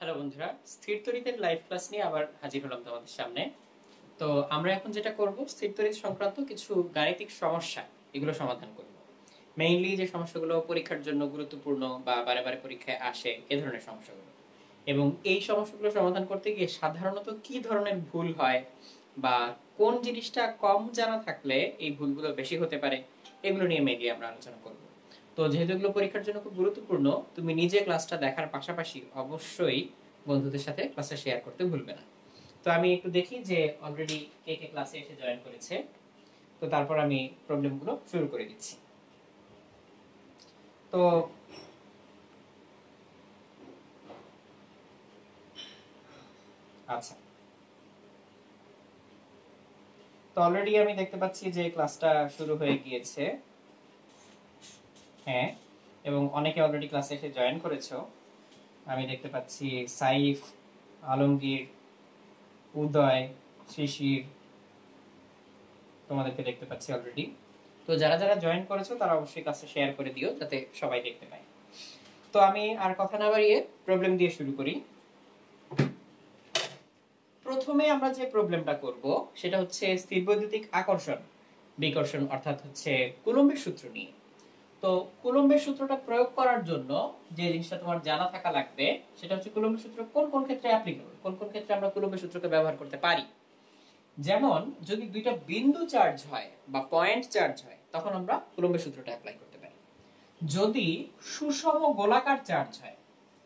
Hello বন্ধুরা, স্থির তড়িতের live class নিয়ে আবার হাজির হলাম তোমাদের সামনে। তো আমরা এখন যেটা করব, স্থির তড়িৎ সংক্রান্ত কিছু গাণিতিক সমস্যা এগুলো সমাধান করব। মেইনলি যে সমস্যাগুলো পরীক্ষার জন্য গুরুত্বপূর্ণ বা বারে বারে পরীক্ষায় আসে এ ধরনের সমস্যাগুলো, এবং এই সমস্যাগুলো সমাধান করতে গিয়ে সাধারণত কি ধরনের ভুল হয় বা কোন জিনিসটা কম জানা থাকলে এই ভুলগুলো বেশি হতে পারে, এগুলো নিয়ে মেইনলি আমরা আলোচনা করব। তো যেহেতু এগুলো পরীক্ষার জন্য খুব গুরুত্বপূর্ণ, তুমি নিজে ক্লাসটা দেখার পাশাপাশি অবশ্যই বন্ধুদের সাথে ক্লাসটা শেয়ার করতে ভুলবে না। তো আমি একটু দেখি যে অলরেডি কে কে ক্লাসে এসে জয়েন করেছে। তো তারপর আমি প্রবলেমগুলো শুরু করে দিচ্ছি। তো আচ্ছা, তো অলরেডি আমি দেখতে পাচ্ছি যে ক্লাসটা শুরু হয়ে গিয়েছে। হ্যাঁ, এবং অনেকে অলরেডি ক্লাসে এসে জয়েন করেছো। আমি দেখতে পাচ্ছি সাইফ, আলমগীর, উদয়, শিশির, তোমাদেরকে দেখতে পাচ্ছি অলরেডি। তো যারা যারা জয়েন করেছো তারা অবশ্যই ক্লাসে শেয়ার করে দিও যাতে সবাই দেখতে পায়। তো আমি আর কথা না বাড়িয়ে প্রবলেম দিয়ে শুরু করি। প্রথমে আমরা যে প্রবলেমটা করব সেটা হচ্ছে স্থিরবৈদ্যুতিক আকর্ষণ বিকর্ষণ, অর্থাৎ হচ্ছে কুলম্বের সূত্র নিয়ে। তো কুলম্বের সূত্রটা প্রয়োগ করার জন্য যে জিনিসটা তোমার জানা থাকা লাগবে সেটা হচ্ছে কুলম্বের সূত্র কোন কোন ক্ষেত্রে অ্যাপ্লিকেবল, কোন কোন ক্ষেত্রে আমরা কুলম্বের সূত্রকে ব্যবহার করতে পারি। যেমন যদি দুইটা বিন্দু চার্জ হয় বা পয়েন্ট চার্জ হয় তখন আমরা কুলম্বের সূত্রটা অ্যাপ্লাই করতে পারি। যদি সুষম গোলাকার চার্জ হয়,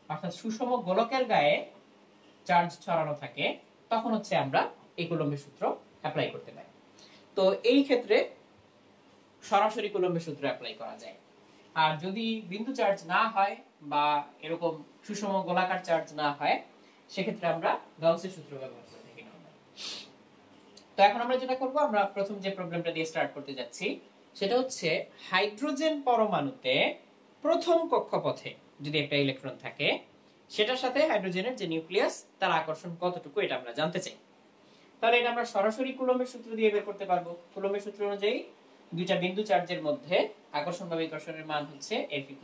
অর্থাৎ সুষম গোলকের গায়ে চার্জ ছড়ানো থাকে, তখন হচ্ছে আমরা এই কুলম্বের সূত্র অ্যাপ্লাই করতে পারি। তো এই ক্ষেত্রে সরাসরি কুলম্বের সূত্র অ্যাপ্লাই করা যায়। আর যদি বিন্দু চার্জ না হয় বা এরকম সুষম গোলাকার চার্জ না হয়, সেক্ষেত্রে আমরা গাউসের সূত্র ব্যবহার করে থাকি। তো এখন আমরা যেটা করব, আমরা প্রথম যে প্রবলেমটা দিয়ে স্টার্ট করতে যাচ্ছি সেটা হচ্ছে হাইড্রোজেন পরমাণুতে প্রথম কক্ষপথে যদি একটা ইলেকট্রন থাকে, সেটার সাথে হাইড্রোজেনের যে নিউক্লিয়াস তার আকর্ষণ কতটুকু এটা আমরা জানতে চাই। তাহলে এটা আমরা সরাসরি কুলম্বের সূত্র দিয়ে বের করতে পারবো। কুলম্বের সূত্র অনুযায়ী দুইটা বিন্দু চার্জের মধ্যে আকর্ষণ বা বিকর্ষণের মান হচ্ছে F =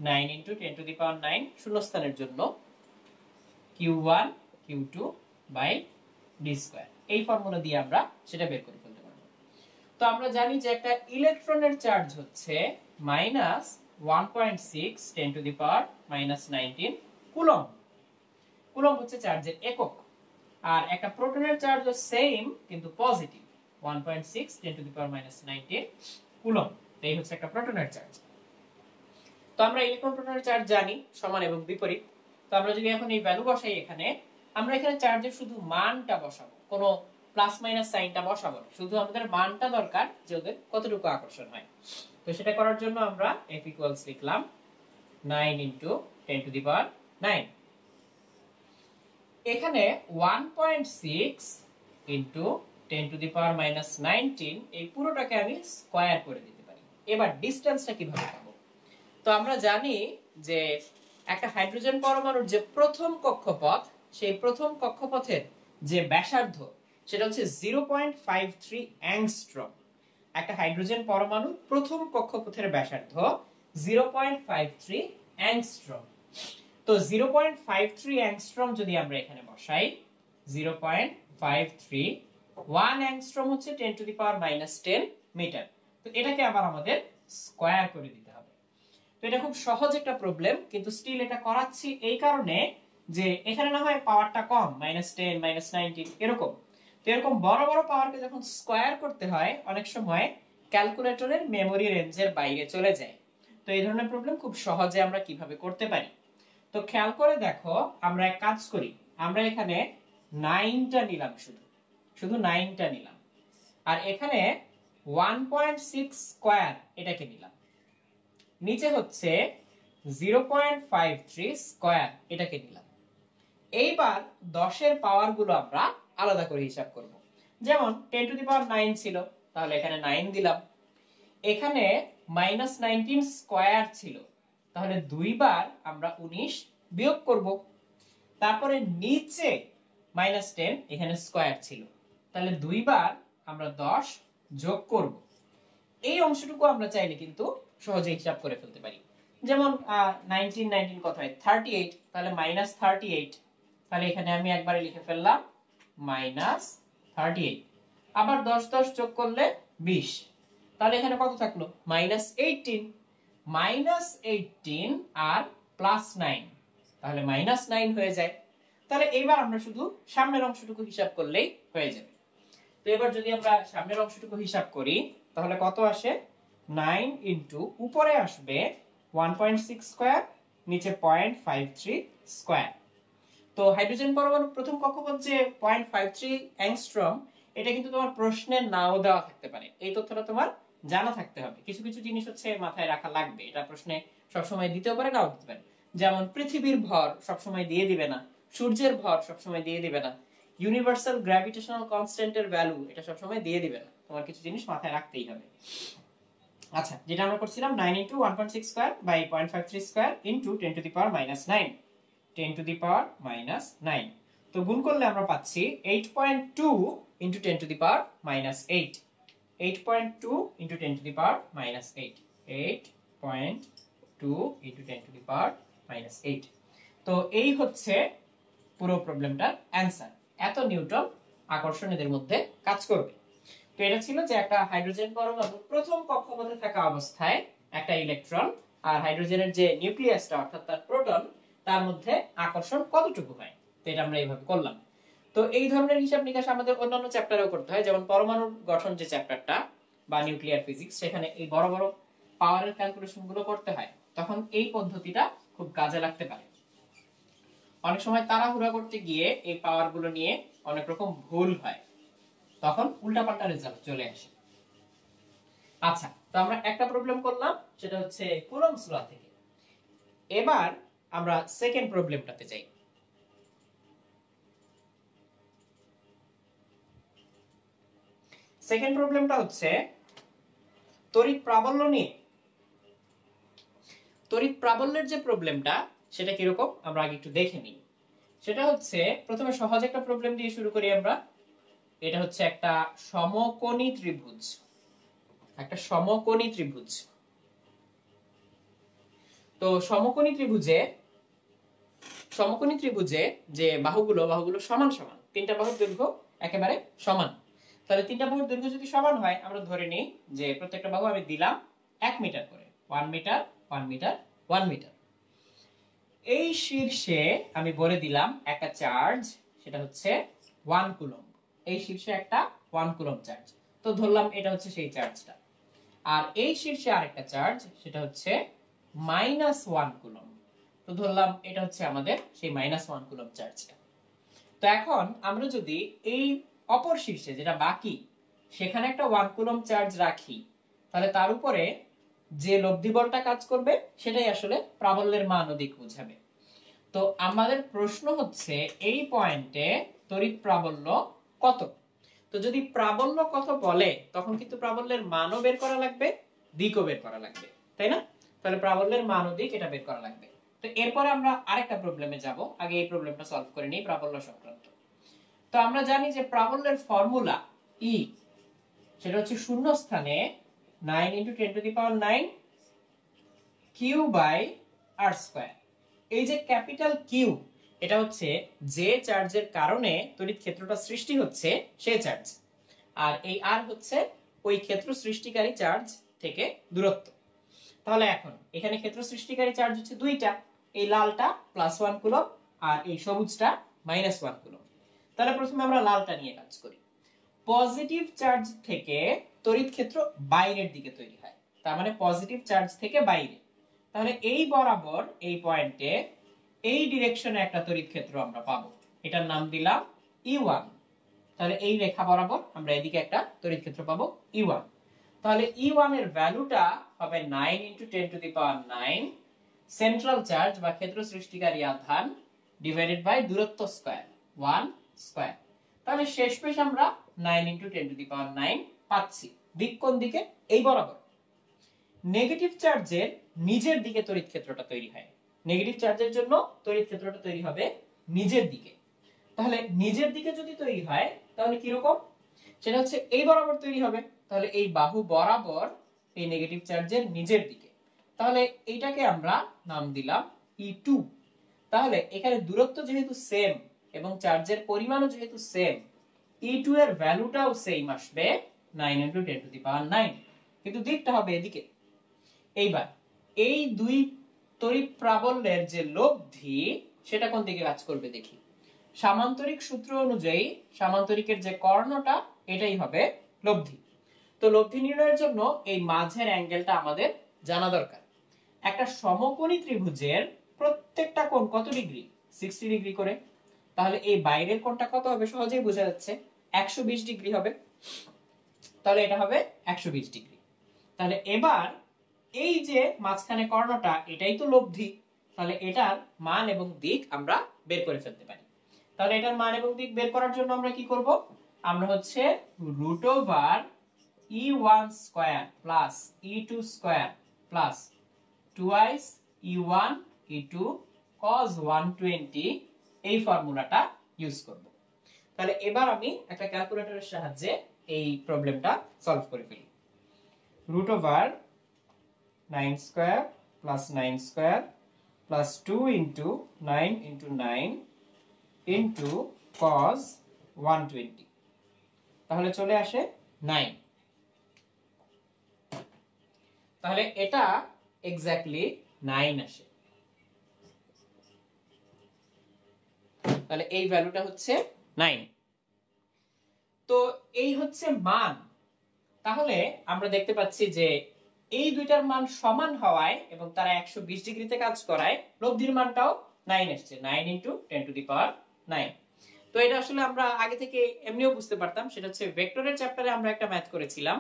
9 × 10⁹ শূন্যস্থানের জন্য Q1 Q2 d²। এই ফর্মুলা দিয়ে আমরা সেটা বের করে ফেলতে পারবো। তো আমরা জানি যে একটা ইলেকট্রনের চার্জ হচ্ছে -1.6 10⁻⁻19 কুলম্ব। কুলম্ব হচ্ছে চার্জের একক। আর একটা প্রোটনের চার্জও সেম কিন্তু পজিটিভ, 1.6 10⁻⁻19 কুলম্ব। এই হচ্ছে একটা প্রোটনের চার্জ। তো আমরা ইলেকট্রন প্রোটনের চার্জ জানি সমান এবং বিপরীত। তো আমরা যদি এখন এই ভ্যালু বসাই এখানে, আমরা এখানে চার্জের শুধু মানটা বসাবো, কোনো প্লাস মাইনাস সাইনটা বসাবো না, শুধু আমাদের মানটা দরকার যে ওদের কতটুকু আকর্ষণ হয়। তো সেটা করার জন্য আমরা F = লিখলাম 9 × 10⁹9। এখানে 1.6 × 10⁻⁻19 এই পুরোটাকে আমি স্কয়ার করে দিতে পারি। এবার ডিসটেন্সটা কিভাবে পাবো? তো আমরা জানি যে একটা হাইড্রোজেন পরমাণুর যে প্রথম কক্ষপথ, সেই প্রথম কক্ষপথের যে ব্যাসার্ধ সেটা হচ্ছে 0.53 অ্যাংস্ট্রম। একটা হাইড্রোজেন পরমাণুর প্রথম কক্ষপথের ব্যাসার্ধ 0.53 অ্যাংস্ট্রম। তো 0.53 অ্যাংস্ট্রম যদি আমরা এখানে বসাই, 0.53 1 অ্যাংস্ট্রম হচ্ছে 10⁻⁻10 মিটার। তো এটাকে আবার আমাদের স্কয়ার করে দিতে হবে। তো এটা খুব সহজ একটা প্রবলেম, কিন্তু স্টিল এটা করাচ্ছি এই কারণে যে এখানে না হয় পাওয়ারটা কম, -10 -19 এরকম। তো এরকম বড় বড় পাওয়ারকে যখন স্কয়ার করতে হয় অনেক সময় ক্যালকুলেটরের মেমোরি রেঞ্জের বাইরে চলে যায়। তো এই ধরনের প্রবলেম খুব সহজে আমরা কিভাবে করতে পারি। তো খেয়াল করে দেখো, আমরা এক কাজ করি, আমরা এখানে 9টা নিলাম, শুধু শুধু 9টা নিলাম। আর এখানে 1.6 স্কয়ার এটাকে নিলাম। নিচে হচ্ছে 0.53 স্কয়ার এটাকে নিলাম। এইবার 10 এর পাওয়ার গুলো আমরা আলাদা করে হিসাব করব। যেমন 10⁹9 ছিল, তাহলে এখানে 9 দিলাম। এখানে -19 স্কয়ার ছিল, তাহলে দুইবার আমরা 19 বিয়োগ করব। তারপরে নিচে -10, এখানে স্কয়ার ছিল, তাহলে দুইবার আমরা 10 যোগ করব। এই অংশটুকু আমরা চাইলে কিন্তু সহজে হিসাব করে ফেলতে পারি। যেমন 19 কত হয় 38, তাহলে -38, তাহলে এখানে আমি একবারে লিখে ফেললাম -38। আবার 10 10 যোগ করলে 20, তাহলে এখানে কত থাকলো -18, -18 আর +9, তাহলে -9 হয়ে যায়। তাহলে এবার আমরা শুধু সামনের অংশটুকু হিসাব করলেই হয়ে যাবে। তো এবার যদি আমরা সামনের অংশটুকু হিসাব করি তাহলে কত আসে 9 ইনটু উপরে আসবে 1.6 স্কয়ার, নিচে 0.53 স্কয়ার। তো হাইড্রোজেন পরমাণু প্রথম কক্ষপথ যে 0.53 অ্যাংস্ট্রম, এটা কিন্তু তোমার প্রশ্নে নাও দেওয়া থাকতে পারে। এই তথ্যটা তোমার জানা থাকতে হবে। কিছু কিছু জিনিস হচ্ছে মাথায় রাখা লাগবে, এটা প্রশ্নে সবসময় দিতেও পারে নাও দিতে পারে। যেমন পৃথিবীর ভর সবসময় দিয়ে দিবে না, সূর্যের ভর সবসময় দিয়ে দিবে না, ইউনিভার্সাল গ্র্যাভিটেশনাল কনস্ট্যান্টের ভ্যালু এটা সবসময় দিয়ে দিবে না, তোমার কিছু জিনিস মাথায় রাখতেই হবে। আচ্ছা, যেটা আমরা করছিলাম 9 into 1.6 square by 0.53 square into 10 to the power -9, 10 to the power -9। তো গুণ করলে আমরা পাচ্ছি 8.2 into 10 to the power -8, 8.2 into 10 to the power -8, 8.2 into 10 to the power -8। তো এই হচ্ছে পুরো প্রবলেমটার অ্যানসার। এত নিউটন আকর্ষণ এদের মধ্যে কাজ করবে। তো এটা ছিল যে একটা হাইড্রোজেন পরমাণু প্রথম কক্ষপথে থাকা অবস্থায় একটা ইলেকট্রন আর হাইড্রোজেনের যে নিউক্লিয়াসটা অর্থাৎ তার প্রোটন, তার মধ্যে আকর্ষণ কতটুকু হয়। তো এটা আমরা এইভাবে করলাম। তো এই ধরনের হিসাব নিকাশ আমাদের অন্যান্য চ্যাপ্টারেও করতে হয়, যেমন পরমাণুর গঠন যে চ্যাপ্টারটা বা নিউক্লিয়ার ফিজিক্স, সেখানে এই বড় বড় পাওয়ারের ক্যালকুলেশন গুলো করতে হয়। তখন এই পদ্ধতিটা খুব কাজে লাগতে পারে। অনেক সময় তাড়াহুড়া করতে গিয়ে এই পাওয়ার গুলো নিয়ে অনেক রকম ভুল হয়, তখন উল্টাপাল্টা রেজাল্ট চলে আসে। আচ্ছা, তো আমরা একটা প্রবলেম করলাম, সেটা হচ্ছে কুলম্বস ল থেকে। এবার আমরা সেকেন্ড প্রবলেমটাতে যাই। সেকেন্ড প্রবলেমটা হচ্ছে তড়িৎ প্রাবল্য নিয়ে। তড়িৎ প্রাবল্যের যে প্রবলেমটা, সেটা কিরকম আমরা আগে একটু দেখে নিই। সেটা হচ্ছে প্রথমে সহজ একটা প্রবলেম দিয়ে শুরু করি আমরা। এটা হচ্ছে একটা সমকোণী ত্রিভুজ, একটা সমকোণী ত্রিভুজ। তো সমকোণী ত্রিভুজে যে বাহুগুলো সমান সমান, তিনটা বাহুর দৈর্ঘ্য একেবারে সমান। তাহলে তিনটা বাহুর দৈর্ঘ্য যদি সমান হয়, আমরা ধরে নিই যে প্রত্যেকটা বাহু আমি দিলাম 1 মিটার করে, 1 মিটার 1 মিটার 1 মিটার। এই শীর্ষে আমি বলে দিলাম একটা চার্জ, সেটা হচ্ছে 1 কুলম্ব। এই শীর্ষে একটা 1 কুলম্ব চার্জ, তো ধরলাম এটা হচ্ছে সেই চার্জটা। আর এই শীর্ষে আরেকটা চার্জ, সেটা হচ্ছে -1 কুলম্ব, তো ধরলাম এটা হচ্ছে আমাদের সেই -1 কুলম্ব চার্জটা। তো এখন আমরা যদি এই অপর শীর্ষে যেটা বাকি, সেখানে একটা 1 কুলম্ব চার্জ রাখি, তাহলে তার উপরে যে লব্ধি বলটা কাজ করবে সেটাই আসলে প্রাবল্যের মান ও দিক বোঝাবে। তো আমাদের প্রশ্ন হচ্ছে এই পয়েন্টে তড়িৎ প্রাবল্য কত। তো যদি প্রাবল্য কত বলে, তখন কিন্তু প্রাবল্যের মানও বের করা লাগবে, দিকও বের করা লাগবে, তাই না? তাহলে প্রাবল্যের মান ও দিক এটা বের করা লাগবে। তো এরপরে আমরা আরেকটা প্রবলেমে যাব, আগে এই প্রবলেমটা সলভ করে নিই প্রাবল্য সংক্রান্ত। তো আমরা জানি যে প্রাবল্যের ফর্মুলা E, সেটা হচ্ছে শূন্য স্থানে 9 × 10⁹ Q বাই R স্কয়ার। এই যে ক্যাপিটাল কিউ, এটা হচ্ছে যে চার্জের কারণে তড়িৎ ক্ষেত্রটা সৃষ্টি হচ্ছে সেই চার্জ, আর এই আর হচ্ছে ওই ক্ষেত্র সৃষ্টিকারী চার্জ থেকে দূরত্ব। তাহলে এখন এখানে ক্ষেত্র সৃষ্টিকারী চার্জ হচ্ছে দুইটা, এই লালটা +1 কুলম্ব আর এই সবুজটা -1 কুলম্ব। তাহলে প্রথমে আমরা লালটা নিয়ে কাজ করি। পজিটিভ চার্জ থেকে তড়িৎ ক্ষেত্র বাইরের দিকে তৈরি হয়, তার মানে পজিটিভ চার্জ থেকে বাইরে। তাহলে এই বরাবর এই পয়েন্টে এই ডিরেকশনে একটা তড়িৎ ক্ষেত্র আমরা পাবো, এটার নাম দিলাম E1। তাহলে এই রেখা বরাবর আমরা এদিকে একটা তড়িৎ ক্ষেত্র পাবো E1। তাহলে E1 এর ভ্যালুটা হবে 9 × 10⁹ সেন্ট্রাল চার্জ বা ক্ষেত্র সৃষ্টিকারী আধান ডিভাইডেড বাই দূরত্ব স্কয়ার 1 স্কয়ার। তাহলে শেষমেশ আমরা 9 × 10⁹ পাচ্ছি। দিক কোন দিকে? এই বরাবর। নেগেটিভ চার্জের নিজের দিকে তড়িৎ ক্ষেত্রটা তৈরি হয়, নেগেটিভ চার্জের জন্য তড়িৎ ক্ষেত্রটা তৈরি হবে নিজের দিকে। তাহলে নিজের দিকে যদি তৈরি হয়, তাহলে কি রকম? সেটা হচ্ছে এই বরাবর তৈরি হবে। তাহলে এই বাহু বরাবর এই নেগেটিভ চার্জের নিজের দিকে। তাহলে এইটাকে আমরা নাম দিলাম E2। তাহলে এখানে দূরত্ব যেহেতু সেম এবং চার্জের পরিমাণও যেহেতু সেম, E2 এর ভ্যালুটাও সেম আসবে 9 × 10⁹, কিন্তু দিকটা হবে এদিকে। এইবার এই দুই তড়িৎ প্রাবল্যের যে লব্ধি সেটা কোন দিকে কাজ করবে দেখি। সামান্তরিক সূত্র অনুযায়ী সামান্তরিকের যে কর্ণটা এটাই হবে লব্ধি। তো লব্ধি নির্ণয়ের জন্য এই মাঝের অ্যাঙ্গেলটা আমাদের জানা দরকার। একটা সমকোণী ত্রিভুজের প্রত্যেকটা কোণ কত ডিগ্রি? 60 ডিগ্রি করে। তাহলে এই বাইরের কোণটা কত হবে সহজেই বোঝা যাচ্ছে, 120 ডিগ্রি হবে। তাহলে এটা হবে 120 ডিগ্রি। তাহলে এবার এই যে মাঝখানে কর্ণটা এটাই তো লব্ধি, তাহলে এটার মান এবং দিক আমরা বের করে ফেলতে পারি। তাহলে এটার মান এবং দিক বের করার জন্য আমরা কি করব? আমরা হচ্ছে √E1 square plus E2 square plus twice E1 E2 cos 120 এই ফর্মুলাটা ইউজ করব। তাহলে এবার আমি একটা ক্যালকুলেটরের সাহায্যে এই প্রবলেমটা সলভ করে ফেলি। √9 square plus 9 square plus 2 × 9 × 9 into cos 120, তাহলে চলে আসে 9। তাহলে এটা এক্স্যাক্টলি 9 আসে। তাহলে এই ভ্যালুটা হচ্ছে 9। তো এই হচ্ছে মান। তাহলে আমরা দেখতে পাচ্ছি যে এই দুইটার মান সমান হওয়ায় এবং তারা 120 ডিগ্রিতে কাজ করায় লব্ধির মানটাও 9 আসছে, 9 × 10⁹। তো এটা আসলে আমরা আগে থেকে এমনিও বুঝতে পারতাম, সেটা হচ্ছে ভেক্টরের চ্যাপ্টারে আমরা একটা ম্যাথ করেছিলাম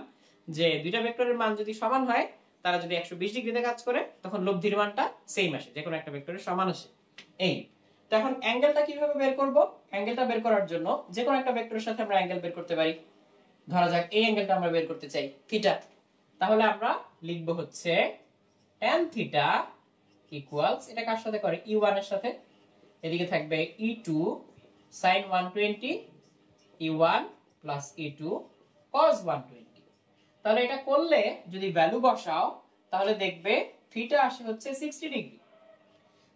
যে দুইটা ভেক্টরের মান যদি সমান হয়, তারা যদি 120 ডিগ্রিতে কাজ করে, তখন লব্ধির মানটা সেম আসে, যে কোনো একটা ভেক্টরের সমান আসে। এই তো এখন অ্যাঙ্গেলটা কিভাবে বের করব? অ্যাঙ্গেলটা বের করার জন্য যে কোনো একটা ভেক্টরের সাথে আমরা অ্যাঙ্গেল বের করতে পারি। ধরা যাক এই অ্যাঙ্গেলটা আমরা বের করতে চাই থিটা। তাহলে আমরা লিখব হচ্ছে tan থিটা ইকুয়ালস, এটা কার সাথে করে? E1 এর সাথে। এদিকে থাকবে E2 sin 120 E1 plus E2 cos 120। তাহলে এটা করলে যদি ভ্যালু বসাও তাহলে দেখবে থিটা আসে হচ্ছে 60 ডিগ্রি।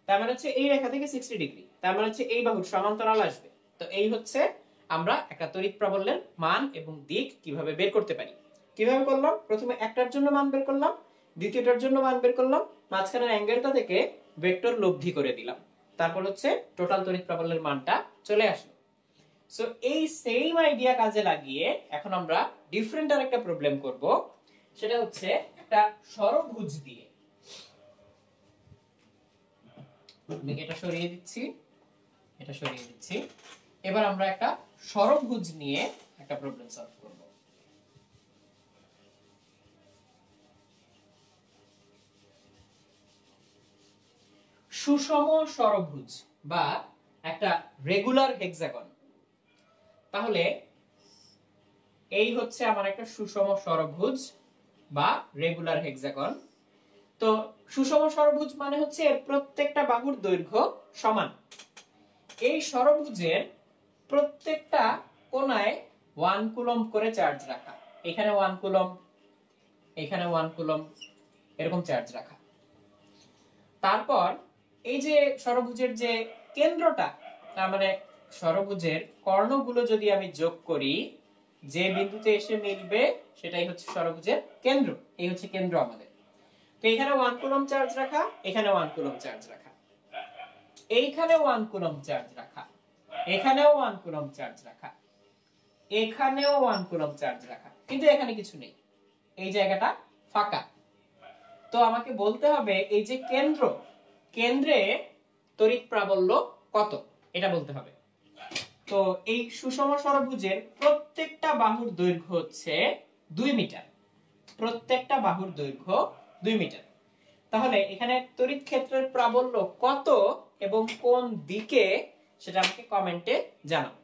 তার মানে হচ্ছে এই রেখা থেকে 60 ডিগ্রি, তার মানে হচ্ছে এই বাহুর সমান্তরাল আসবে। তো এই হচ্ছে আমরা একটা তড়িৎ প্রাবল্যের মান এবং দিক কিভাবে বের করতে পারি। কিভাবে করলাম? প্রথমে একটার জন্য মান বের করলাম, দ্বিতীয়টার জন্য মান বের করলাম, মাঝখানের অ্যাঙ্গেলটা থেকে ভেক্টর লব্ধি করে দিলাম, তারপর হচ্ছে টোটাল তড়িৎ প্রাবল্যের মানটা চলে আসলো। সো এই সেম আইডিয়া কাজে লাগিয়ে এখন আমরা ডিফারেন্ট আরেকটা প্রবলেম করব। সেটা হচ্ছে একটা ষড়ভুজ দিয়ে, এটা সরিয়ে দিচ্ছি, এটা সরিয়ে দিচ্ছি। এবার আমরা একটা ষড়ভুজ নিয়ে একটা প্রবলেম সলভ করব। সুষম ষড়ভুজ বা একটা রেগুলার হেক্সাগন। তাহলে এই হচ্ছে আমার একটা সুষম ষড়ভুজ বা রেগুলার হেক্সাগন। তো সুষম ষড়ভুজ মানে হচ্ছে প্রত্যেকটা বাহুর দৈর্ঘ্য সমান। এই ষড়ভুজের প্রত্যেকটা কোণায় 1 কুলম্ব করে চার্জ রাখা, এখানে 1 কুলম্ব, এখানে 1 কুলম্ব, এরকম চার্জ রাখা। তারপর এই যে ষড়ভুজের যে কেন্দ্রটা, তার মানে ষড়ভুজের কর্ণগুলো যদি আমি যোগ করি, যে বিন্দুতে এসে মিলবে সেটাই হচ্ছে ষড়ভুজের কেন্দ্র। এই হচ্ছে কেন্দ্র আমাদের। তো এখানে 1 কুলম্ব চার্জ রাখা, এখানে 1 কুলম্ব চার্জ রাখা, এইখানে 1 কুলম্ব চার্জ রাখা, এখানেও 1 কুলম্ব চার্জ রাখা, এখানেও 1 কুলম্ব চার্জ রাখা, কিন্তু এখানে কিছু নেই, এই জায়গাটা ফাঁকা। তো আমাকে বলতে হবে এই যে কেন্দ্র, কেন্দ্রে তড়িৎ প্রাবল্য কত এটা বলতে হবে। তো এই সুষম ষড়ভুজের প্রত্যেকটা বাহুর দৈর্ঘ্য হচ্ছে 2 মিটার, প্রত্যেকটা বাহুর দৈর্ঘ্য 2 মিটার। তাহলে এখানে তড়িৎ ক্ষেত্রের প্রাবল্য কত এবং কোন দিকে সেটা আমাকে কমেন্টে জানাও।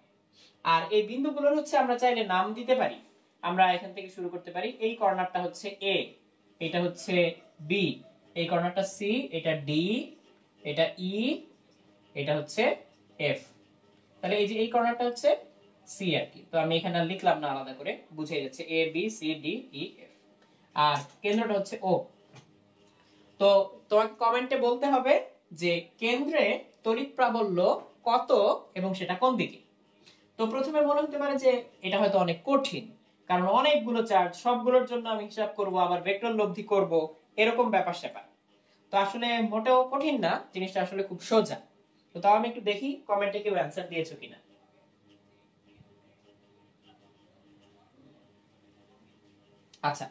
আর এই বিন্দুগুলোর হচ্ছে আমরা চাইলে নাম দিতে পারি। আমরা এখান থেকে শুরু করতে পারি। এই কর্নারটা হচ্ছে এ, এটা হচ্ছে বি, এই কর্নারটা সি, এটা ডি, এটা ই, এটা হচ্ছে এফ। তাহলে এই যে এই কর্নারটা হচ্ছে সি আর কি। তো আমি এখানে লিখলাম না, আলাদা করে বুঝিয়ে যাচ্ছে A B C D E F. আর কেন্দ্রটা হচ্ছে ও। তো তো তোমাকে কমেন্টে বলতে হবে যে কেন্দ্রে তড়িৎ প্রাবল্য কত এবং সেটা কোন দিকে। তো প্রথমে মনে হতে পারে যে এটা হয়তো অনেক কঠিন, কারণ অনেকগুলো চার্জ, সবগুলোর জন্য আমি হিসাব করব, আবার ভেক্টর লব্ধি করব, এরকম ব্যাপার স্যাপার। তো আসলে মোটেও কঠিন না, জিনিসটা আসলে খুব সোজা। তো তাও আমি একটু দেখি কমেন্টে কেউ অ্যান্সার দিয়েছো কিনা। আচ্ছা,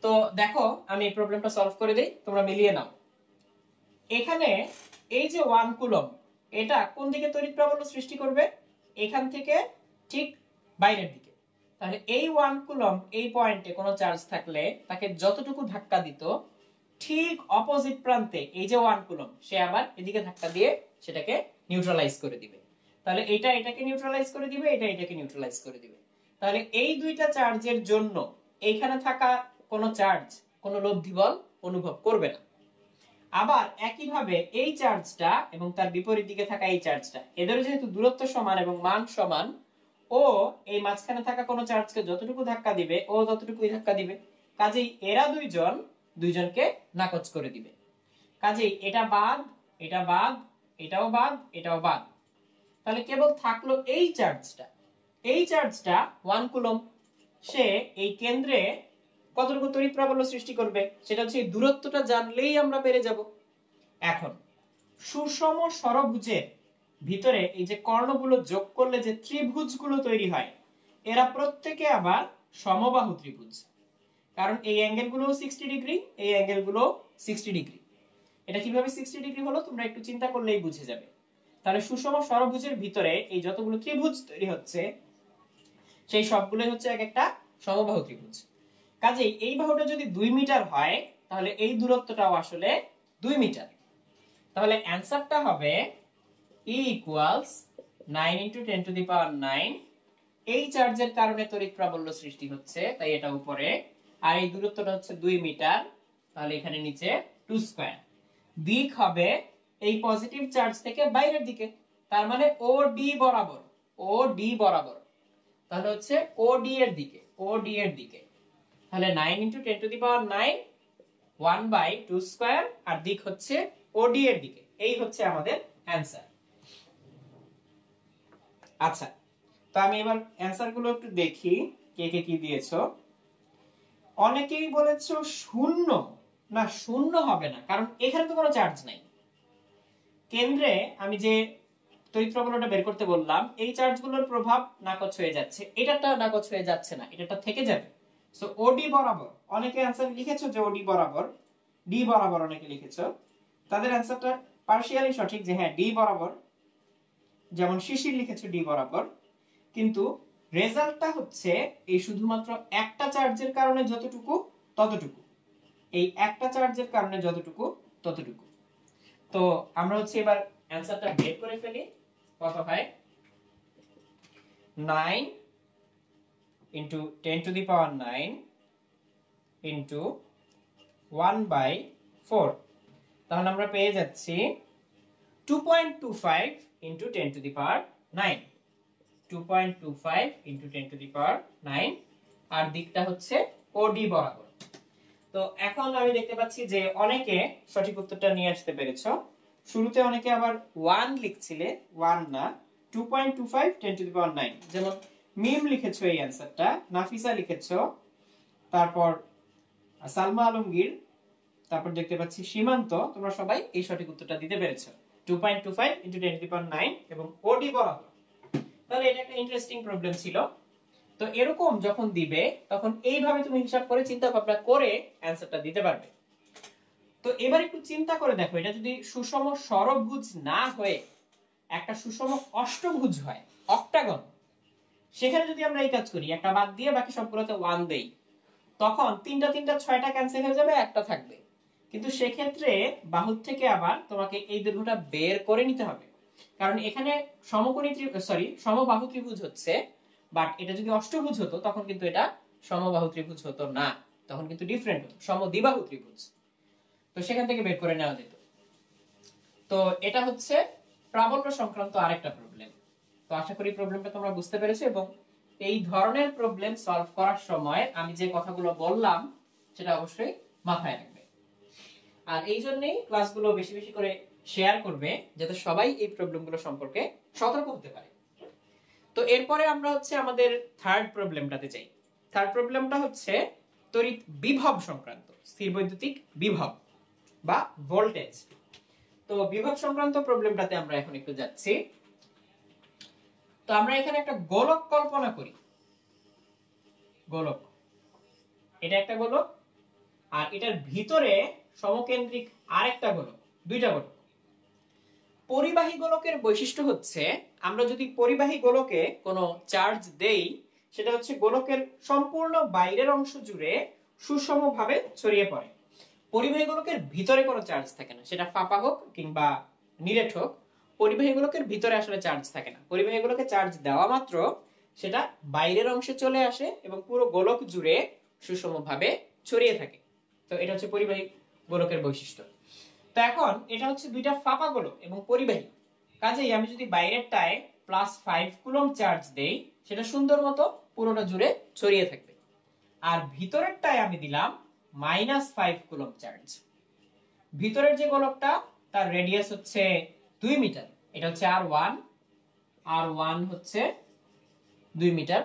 তো দেখো আমি এই প্রবলেমটা সলভ করে দেই, তোমরা মিলিয়ে নাও। এখানে এই যে 1 কুলম্ব, এটা কোন দিকে তড়িৎ প্রাবল্য সৃষ্টি করবে? এখান থেকে ঠিক বাইরের দিকে। তাহলে এই 1 কুলম্ব এই পয়েন্টে কোনো চার্জ থাকলে তাকে যতটুকু ধাক্কা দিত, ঠিক অপোজিট প্রান্তে এই যে 1 কুলম্ব সে আবার এদিকে ধাক্কা দিয়ে সেটাকে নিউট্রালাইজ করে দিবে। তাহলে এটা এটাকে নিউট্রালাইজ করে দিবে, এটা এটাকে নিউট্রালাইজ করে দিবে। তাহলে এই দুইটা চার্জের জন্য এইখানে থাকা কোনো চার্জ কোনো লব্ধি বল অনুভব করবে না। আবার একইভাবে এই চার্জটা এবং তার বিপরীত দিকে থাকা এই চার্জটা, এদের যেহেতু দূরত্ব সমান এবং মান সমান, ও এই মাঝখানে থাকা কোনো চার্জকে যতটুকু ধাক্কা দিবে ও ততটুকুই ধাক্কা দিবে। কাজেই এরা দুইজনকে নাকচ করে দিবে। কাজেই এটা বাদ, এটা বাদ, এটাও বাদ, এটাও বাদ। তাহলে কেবল থাকলো এই চার্জটা। এই চার্জটা 1 কুলম্ব, সে এই কেন্দ্রে কতটুকু তড়িৎ প্রাবল্য সৃষ্টি করবে সেটা হচ্ছে দূরত্বটা জানলেই আমরা পেরে যাব। এখন সুষম ষড়ভুজের ভিতরে এই যে কর্ণগুলো যোগ করলে যে ত্রিভুজগুলো তৈরি হয়, এরা প্রত্যেকে আবার সমবাহু ত্রিভুজ, কারণ এই অ্যাঙ্গেলগুলো 60 ডিগ্রি, এই অ্যাঙ্গেলগুলো 60 ডিগ্রি। এটা কিভাবে 60 ডিগ্রি হলো তোমরা একটু চিন্তা করলেই বুঝে যাবে। তাহলে সুষম ষড়ভুজের ভিতরে এই যতগুলো ত্রিভুজ তৈরি হচ্ছে সেই সবগুলোই হচ্ছে এক একটা সমবাহু ত্রিভুজ। কাজেই এই বাহুটা যদি 2 মিটার হয় তাহলে এই দূরত্বটাও আসলে 2 মিটার। তাহলে অ্যানসারটা হবে E equals 9 into 10 to the power 9। এই চার্জের কারণে তড়িৎ প্রাবল্য সৃষ্টি হচ্ছে, তাই এটা উপরে, আর এই দূরত্বটা হচ্ছে 2 মিটার, তাহলে এখানে নিচে 2 স্কয়ার। দিক হবে এই পজিটিভ চার্জ থেকে বাইরের দিকে, তার মানে OD বরাবর, OD বরাবর, তাহলে হচ্ছে OD এর দিকে, OD এর দিকে। তাহলে 9 into 10 to the power 9 1/2 square, আর দিক হচ্ছে OD এর দিকে। এই হচ্ছে আমাদের অ্যানসার। আচ্ছা, তো আমি এবার অ্যানসার গুলো একটু দেখি কে কে কি দিয়েছো। অনেকেই বলেছো শূন্য। না, শূন্য হবে না, কারণ এখানে তো কোনো চার্জ নাই। কেন্দ্রে আমি যে তড়িৎ প্রবাহটা বের করতে বললাম, এই চার্জগুলোর প্রভাব নাকচ হয়ে যাচ্ছে, এটাটা নাকচ হয়ে যাচ্ছে না, এটাটা থেকে যাবে। সো ওডি বরাবর, অনেকে অ্যানসার লিখেছো যে ওডি বরাবর, ডি বরাবর অনেকে লিখেছো, তাদের অ্যানসারটা পার্শিয়ালি সঠিক যে হ্যাঁ ডি বরাবর, যেমন শিশির লিখেছো ডি বরাবর। কিন্তু রেজাল্টটা হচ্ছে এই শুধুমাত্র একটা চার্জের কারণে যতটুকু ততটুকু, এই একটা চার্জের কারণে যতটুকু ততটুকু। তো আমরা হচ্ছে এবার অ্যানসারটা বের করে ফেলি। কত হয়? 9 into 10 to the power 9 into 1/4, তাহলে আমরা পেয়ে যাচ্ছি 2.25 into 10 to the power 9, 2.25 into 10 to the power 9, আর দিকটা হচ্ছে OD বরাবর। তো এখন আমি দেখতে পাচ্ছি যে অনেকে সঠিক উত্তরটা নিয়ে আসতে পেরেছো। শুরুতে অনেকে আবার 1 লিখছিলে, 1 না, 2.25 10 to the power 9, যেমন মিম লিখেছো এই অ্যানসারটা, নাফিসা লিখেছো, তারপর সালমা আলমগীর, তারপর দেখতে পাচ্ছি সীমান্ত, তোমরা সবাই এই সঠিক উত্তরটা দিতে পেরেছো 2.25 into 10 to the power 9 এবং OD বরাবর। তাহলে এটা একটা ইন্টারেস্টিং প্রবলেম ছিল। তো এরকম যখন দিবে তখন এইভাবে তুমি হিসাব করে চিন্তা ভাবনা করে অ্যানসারটা দিতে পারবে। তো এবার একটু চিন্তা করে দেখো, এটা যদি সুষম ষড়ভুজ না হয়ে একটা সুষম অষ্টভুজ হয়, অক্টাগন, সেখানে যদি আমরা এই কাজ করি, একটা বাদ দিয়ে বাকি সবগুলোতে 1 দেই, তখন তিনটা 6টা ক্যান্সেল হয়ে যাবে, একটা থাকবে। কিন্তু সেক্ষেত্রে বাহুর থেকে আবার তোমাকে এই দৈর্ঘ্যটা বের করে নিতে হবে, কারণ এখানে সমবাহু ত্রিভুজ হচ্ছে, বাট এটা যদি অষ্টভুজ হতো তখন কিন্তু এটা সমবাহু ত্রিভুজ হতো না, তখন কিন্তু ডিফারেন্ট হতো, সমদ্বিবাহু ত্রিভুজ। তো সেখান থেকে বের করে নেওয়া যেত। তো এটা হচ্ছে প্রাবল্য সংক্রান্ত আরেকটা প্রবলেম। তো আশা করি প্রবলেমটা তোমরা বুঝতে পেরেছো, এবং এই ধরনের প্রবলেম সলভ করার সময় আমি যে কথাগুলো বললাম সেটা অবশ্যই মাথায় রাখবে। আর এই জন্যই ক্লাসগুলো বেশি বেশি করে শেয়ার করবে, যাতে সবাই এই প্রবলেমগুলো সম্পর্কে সতর্ক হতে পারে। তো এরপরে আমরা হচ্ছে আমাদের থার্ড প্রবলেমটাতে যাই। থার্ড প্রবলেমটা হচ্ছে তড়িৎ বিভব সংক্রান্ত, স্থির বৈদ্যুতিক বিভব বা ভোল্টেজ। তো বিভব সংক্রান্ত প্রবলেমটাতে আমরা এখন একটু যাচ্ছি। তো আমরা এখানে একটা গোলক কল্পনা করি। গোলক, এটা একটা গোলক, আর এটার ভিতরে সমকেন্দ্রিক আরেকটা গোলক, দুইটা গোলক। পরিবাহী গোলকের বৈশিষ্ট্য হচ্ছে, আমরা যদি পরিবাহী গোলকে কোনো চার্জ দেই, সেটা হচ্ছে গোলকের সম্পূর্ণ বাইরের অংশ জুড়ে সুষমভাবে ছড়িয়ে পড়ে। পরিবাহী গোলকের ভিতরে কোনো চার্জ থাকে না, সেটা ফাঁপা হোক কিংবা নিরেট হোক, পরিবাহী গোলকের ভিতরে আসলে চার্জ থাকে না। পরিবাহী গোলকে চার্জ দেওয়া মাত্র সেটা বাইরের অংশে চলে আসে এবং পুরো গোলক জুড়ে সুষমভাবে ছড়িয়ে থাকে। তো এটা হচ্ছে পরিবাহী গোলকের বৈশিষ্ট্য। তো এখন এটা হচ্ছে দুইটা ফাঁপা গোলক এবং পরিবাহী, কাজেই আমি যদি বাইরেরটায় +5 কুলম্ব চার্জ দেই, সেটা সুন্দর মতো পুরোটা জুড়ে ছড়িয়ে থাকবে। আর ভিতরেরটায় আমি দিলাম -5 কুলম্ব চার্জ। ভিতরের যে গোলকটা, তার রেডিয়াস হচ্ছে 2 মিটার, এটা হচ্ছে R1 হচ্ছে 2 মিটার।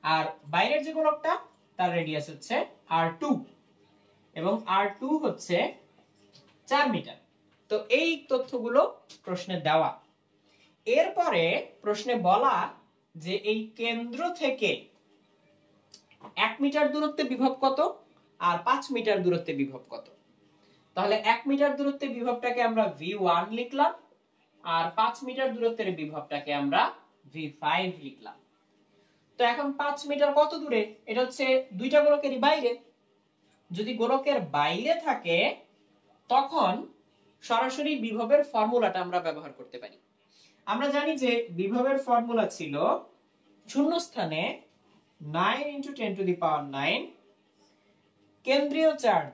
আর বাইরের যে গোলকটা, তার রেডিয়াস হচ্ছে R2 এবং R2 হচ্ছে 4 মিটার। তো এই তথ্যগুলো প্রশ্নে দেওয়া। এরপরে প্রশ্নে বলা যে এই কেন্দ্র থেকে 1 মিটার দূরত্বে বিভব কত আর 5 মিটার দূরত্বে বিভব কত। তাহলে 1 মিটার দূরত্বে বিভবটাকে আমরা V1 লিখলাম, আর 5 মিটার দূরত্বের বিভবটাকে আমরা V5 লিখলাম। তো এখন 5 মিটার কত দূরে? এটা হচ্ছে দুইটা গোলকেরই বাইরে। যদি গোলকের বাইরে থাকে, তখন সরাসরি বিভবের ফর্মুলাটা আমরা ব্যবহার করতে পারি। আমরা জানি যে বিভবের ফর্মুলা ছিল শূন্যস্থানে 9 × 10⁹ কেন্দ্রীয় চার্জ,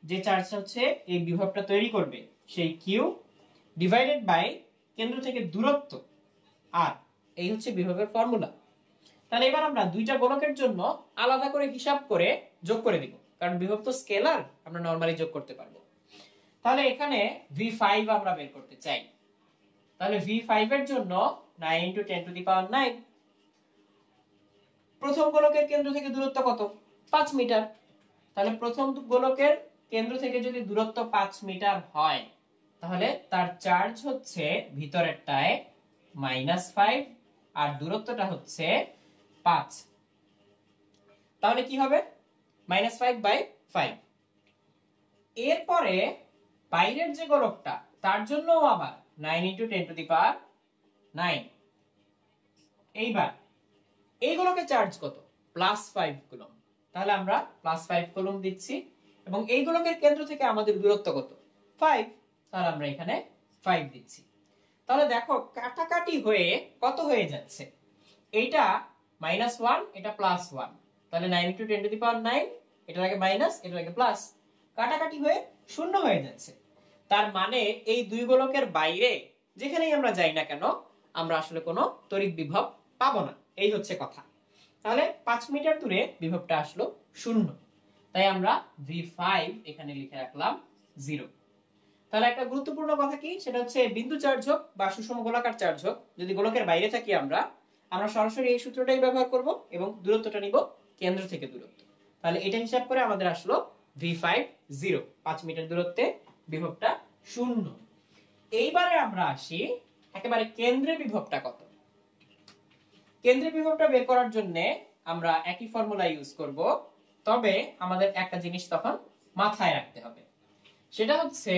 যে চার্জটা হচ্ছে এই বিভবটা তৈরি করবে, সেই কিউ ডিভাইডেড বাই কেন্দ্র থেকে দূরত্ব আর। এই হচ্ছে বিভবের ফর্মুলা। তাহলে এবার আমরা দুইটা গোলকের জন্য আলাদা করে হিসাব করে যোগ করে দিব, কারণ বিভব তো স্কেলার, আমরা নরমালি যোগ করতে পারবো। তাহলে এখানে V5 আমরা বের করতে চাই। তাহলে V5 এর জন্য 9 × 10⁹। প্রথম গোলকের কেন্দ্র থেকে দূরত্ব কত? 5 মিটার। তাহলে প্রথম গোলকের কেন্দ্র থেকে যদি দূরত্ব 5 মিটার হয়, তাহলে তার চার্জ হচ্ছে ভিতরেরটায় -5 আর দূরত্বটা হচ্ছে 5। তাহলে কি হবে? -5/5। এরপরে বাইরের যে গোলকটা, তার জন্য আবার 9 × 10⁹। এইবার এই গোলকের চার্জ কত? +5 কুলম্ব। তাহলে আমরা +5 কুলম্ব দিচ্ছি এবং এই গোলকের কেন্দ্র থেকে আমাদের দূরত্ব কত? 5। তাহলে আমরা এখানে 5 দিচ্ছি। তাহলে দেখো কাটাকাটি হয়ে কত হয়ে যাচ্ছে? এইটা -1, এটা +1। তাহলে 9 × 10⁹, এটা লাগে মাইনাস, এটা লাগে প্লাস, কাটাকাটি হয়ে শূন্য হয়ে যাচ্ছে। তার মানে এই দুই গোলকের বাইরে যেখানেই আমরা যাই না কেন, আমরা আসলে কোনো তড়িৎ বিভব পাবো না। এই হচ্ছে কথা। তাহলে 5 মিটার দূরে বিভবটা আসলো 0। তাই আমরা V5 এখানে লিখে রাখলাম 0। তাহলে একটা গুরুত্বপূর্ণ কথা কি, সেটা হচ্ছে বিন্দু চার্জ হোক বা সুষম গোলাকার চার্জ হোক, যদি গোলকের বাইরে থাকি আমরা সরাসরি এই সূত্রটাই ব্যবহার করব এবং দূরত্বটা নিব কেন্দ্র থেকে দূরত্ব। তাহলে এটা হিসাব করে আমাদের আসলো V5 0, 5 মিটার দূরত্বে বিভবটা 0। এইবারে আমরা আসি একেবারে কেন্দ্রে বিভবটা কত। কেন্দ্রে বিভবটা বের করার জন্য আমরা একই ফর্মুলা ইউজ করব, তবে আমাদের একটা জিনিস তখন মাথায় রাখতে হবে। সেটা হচ্ছে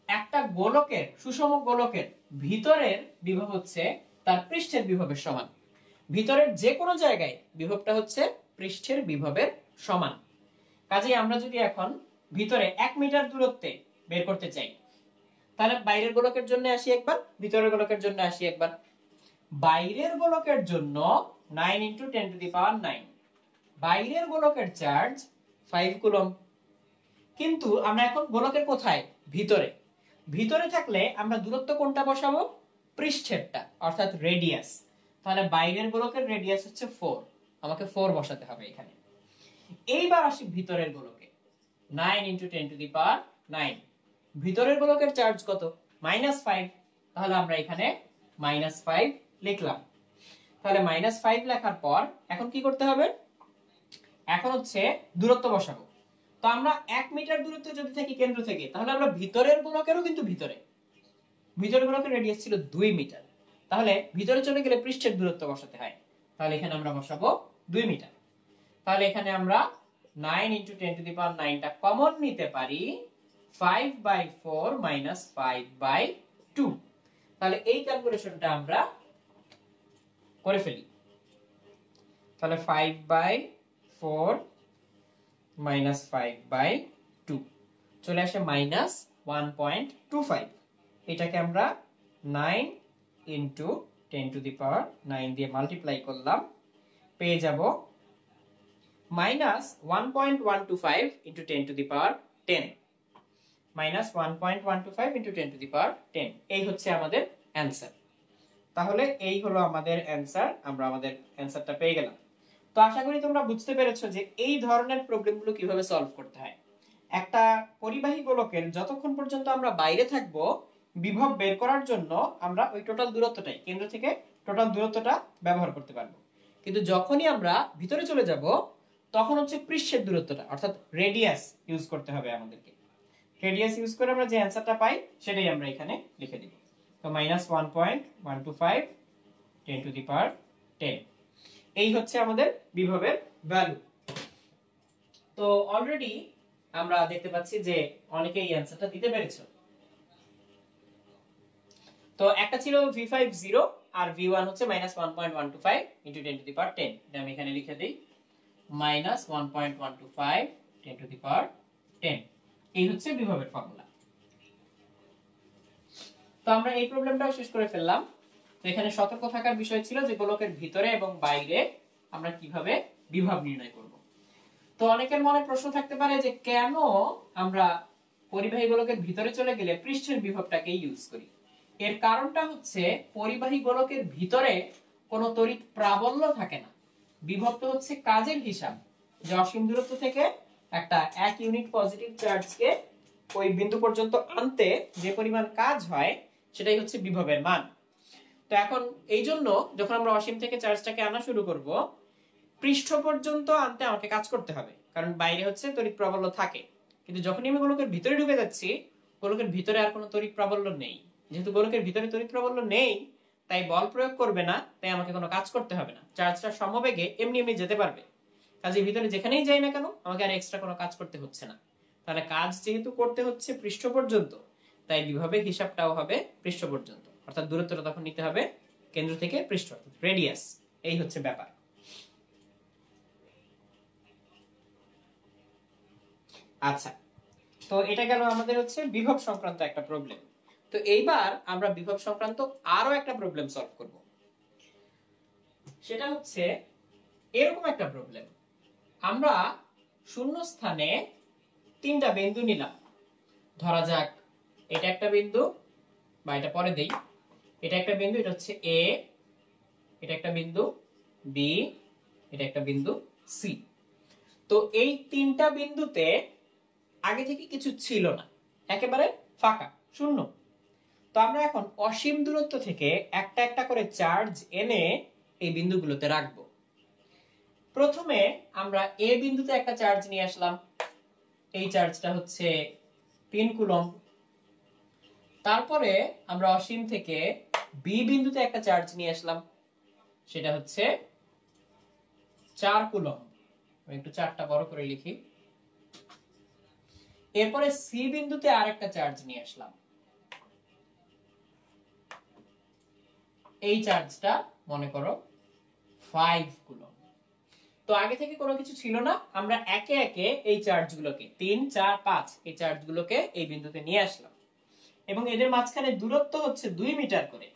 একটা গোলকের, সুষম গোলকের ভিতরের বিভব হচ্ছে তার পৃষ্ঠের বিভবের সমান। ভিতরের যে কোনো জায়গায় বিভবটা হচ্ছে পৃষ্ঠের বিভবের সমান। কাজেই আমরা যদি এখন ভিতরে 1 মিটার দূরত্বে বের করতে চাই, তাহলে বাইরের গোলকের জন্য আসি একবার, ভিতরের গোলকের জন্য আসি একবার। বাইরের গোলকের জন্য 9 × 10⁹, বাইরের গোলকের চার্জ 5 কুলম্ব। কিন্তু আমরা এখন গোলকের কোথায়? ভিতরে। ভিতরে থাকলে আমরা দূরত্ব কোনটা বসাবো? পৃষ্ঠেরটা, অর্থাৎ রেডিয়াস। তাহলে বাইরের গোলকের রেডিয়াস হচ্ছে 4, আমাকে 4 বসাতে হবে এখানে। এইবার আসি ভিতরের গোলকে, 9 × 9। ভিতরের গোলকের চার্জ কত? -5। তাহলে আমরা এখানে -5 লিখলাম। তাহলে -5 লেখার পর এখন কি করতে হবে? এখন হচ্ছে দূরত্ব বসাবো। তো আমরা 1 মিটার দূরত্বে যদি থাকি কেন্দ্র থেকে, তাহলে আমরা ভিতরের গোলকেরও কিন্তু ভিতরের গোলকের রেডিয়াস ছিল 2 মিটার। তাহলে ভিতরে চলে গেলে পৃষ্ঠের দূরত্ব বসাতে হয়। তাহলে এখানে আমরা বসাবো 2 মিটার। তাহলে এখানে আমরা 9 × 10⁹ টা কমন নিতে পারি, 5/4 - 5/2। তাহলে এই ক্যালকুলেশনটা আমরা করে ফেলি। তাহলে 5/4 - 5/2 চলে আসে -1.25। এটাকে আমরা 9 × 10⁹ দিয়ে মাল্টিপ্লাই করলাম, পেয়ে যাব -1.125 × 10⁻10 -1.125 × 10⁻10। এই হচ্ছে আমাদের অ্যানসার। তাহলে এই হলো আমাদের অ্যানসার, আমরা আমাদের অ্যানসারটা পেয়ে গেলাম। তো আশা করি তোমরা বুঝতে পেরেছো যে এই ধরনের প্রবলেমগুলো কিভাবে সলভ করতে হয়। একটা পরিবাহী গোলকের যতক্ষণ পর্যন্ত আমরা বাইরে থাকব, বিভব বের করার জন্য আমরা ওই টোটাল দূরত্বটাই, কেন্দ্র থেকে টোটাল দূরত্বটা ব্যবহার করতে পারবো। কিন্তু যখনই আমরা ভিতরে চলে যাব, তখন হচ্ছে পৃষ্ঠের দূরত্বটা অর্থাৎ রেডিয়াস ইউজ করতে হবে আমাদেরকে। রেডিয়াস ইউজ করে আমরা যে অ্যানসারটা পাই সেটাই আমরা এখানে লিখে দিব। তো -1.125 10⁻10 এই হচ্ছে আমাদের বিভবের ভ্যালু। তো অলরেডি আমরা দেখতে পাচ্ছি যে অনেকেই অ্যানসারটা দিতে পেরেছো। তো একটা ছিল V50 আর V1 হচ্ছে -1.125 × 10⁻10। এটা আমি এখানে লিখে দেই, -1.125 10⁻10। এই হচ্ছে বিভবের ফর্মুলা। তো আমরা এই প্রবলেমটাও শেষ করে ফেললাম। তো এখানে সতর্ক থাকার বিষয় ছিল যে গোলকের ভিতরে এবং বাইরে আমরা কিভাবে বিভব নির্ণয় করব। তো অনেকের মনে প্রশ্ন থাকতে পারে যে কেন আমরা পরিবাহী গোলকের ভিতরে চলে গেলে পৃষ্ঠের বিভবটাকে ইউজ করি। এর কারণটা হচ্ছে পরিবাহী গোলকের ভিতরে কোনো তড়িৎ প্রাবল্য থাকে না। বিভব তো হচ্ছে কাজের হিসাব, যে অসীম দূরত্ব থেকে একটা 1 ইউনিট পজিটিভ চার্জকে ওই বিন্দু পর্যন্ত আনতে যে পরিমাণ কাজ হয় সেটাই হচ্ছে বিভবের মান। তো এখন এই জন্য যখন আমরা অসীম থেকে চার্জটাকে আনা শুরু করব, পৃষ্ঠ পর্যন্ত আনতে আমাকে কাজ করতে হবে, কারণ বাইরে হচ্ছে তড়িৎ প্রাবল্য থাকে। কিন্তু যখনই আমি গোলকের ভিতরে ঢুকে যাচ্ছি, গোলকের ভিতরে আর কোনো তড়িৎ প্রাবল্য নেই। যেহেতু গোলকের ভিতরে তড়িৎ প্রাবল্য নেই, তাই বল প্রয়োগ করবে না, তাই আমাকে কোনো কাজ করতে হবে না। চার্জটা সমবেগে এমনি এমনি যেতে পারবে। কাজে ভিতরে যেখানেই যাই না কেন আমাকে আর এক্সট্রা কোনো কাজ করতে হচ্ছে না। তাহলে কাজ যেহেতু করতে হচ্ছে পৃষ্ঠ পর্যন্ত, তাই বিভবের হিসাবটাও হবে পৃষ্ঠ পর্যন্ত, অর্থাৎ দূরত্বটা তখন নিতে হবে কেন্দ্র থেকে পৃষ্ঠ, রেডিয়াস। এই হচ্ছে ব্যাপার। আচ্ছা, তো এটা গেল আমাদের হচ্ছে বিভব সংক্রান্ত একটা প্রবলেম। তো এইবার আমরা বিভব সংক্রান্ত আরো একটা প্রবলেম সলভ করব। সেটা হচ্ছে এরকম একটা প্রবলেম। আমরা শূন্য স্থানে 3টা বিন্দু নিলাম। ধরা যাক এটা একটা বিন্দু, বা এটা পরে দেই, এটা একটা বিন্দু, এটা হচ্ছে এ, এটা একটা বিন্দু বি, এটা একটা বিন্দু সি। তো এই 3টা বিন্দুতে আগে থেকে কিছু ছিল না, একেবারে ফাঁকা, শূন্য। তো আমরা এখন অসীম দূরত্ব থেকে একটা একটা করে চার্জ এনে এই বিন্দুগুলোতে রাখবো। প্রথমে আমরা এ বিন্দুতে একটা চার্জ নিয়ে আসলাম, এই চার্জটা হচ্ছে 3 কুলম্ব। তারপরে আমরা অসীম থেকে বি বিন্দুতে একটা চার্জ নিয়ে আসলাম, সেটা হচ্ছে 4 কুলম্ব। আমি একটু চার্টটা বড় করে লিখি। এরপরে সি বিন্দুতে আরেকটা চার্জ নিয়ে আসলাম, এই চার্জটা মনে করো 5 কুলম্ব। তো আগে থেকে কোনো কিছু ছিল না, আমরা একে একে এই চার্জগুলোকে 3 4 5 এই চার্জগুলোকে এই বিন্দুতে নিয়ে আসলাম, এবং এদের মাঝখানে দূরত্ব হচ্ছে 2 মিটার করে,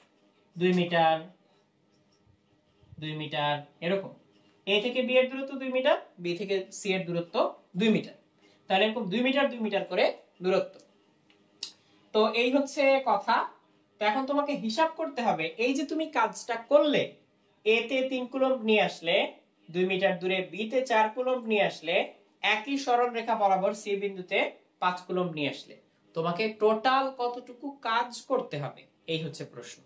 2 মিটার 2 মিটার এরকম। এ থেকে বি এর দূরত্ব 2 মিটার, বি থেকে সি এর দূরত্ব 2 মিটার। তাহলে এরকম 2 মিটার 2 মিটার করে দূরত্ব। তো এই হচ্ছে কথা। তো এখন তোমাকে হিসাব করতে হবে, এই যে তুমি কাজটা করলে, এ তে 3 কুলম্ব নিয়ে আসলে, 2 মিটার দূরে বি তে 4 কুলম্ব নিয়ে আসলে, একই সরল রেখা বরাবর সি বিন্দুতে 5 কুলম্ব নিয়ে আসলে তোমাকে টোটাল কতটুকু কাজ করতে হবে, এই হচ্ছে প্রশ্ন।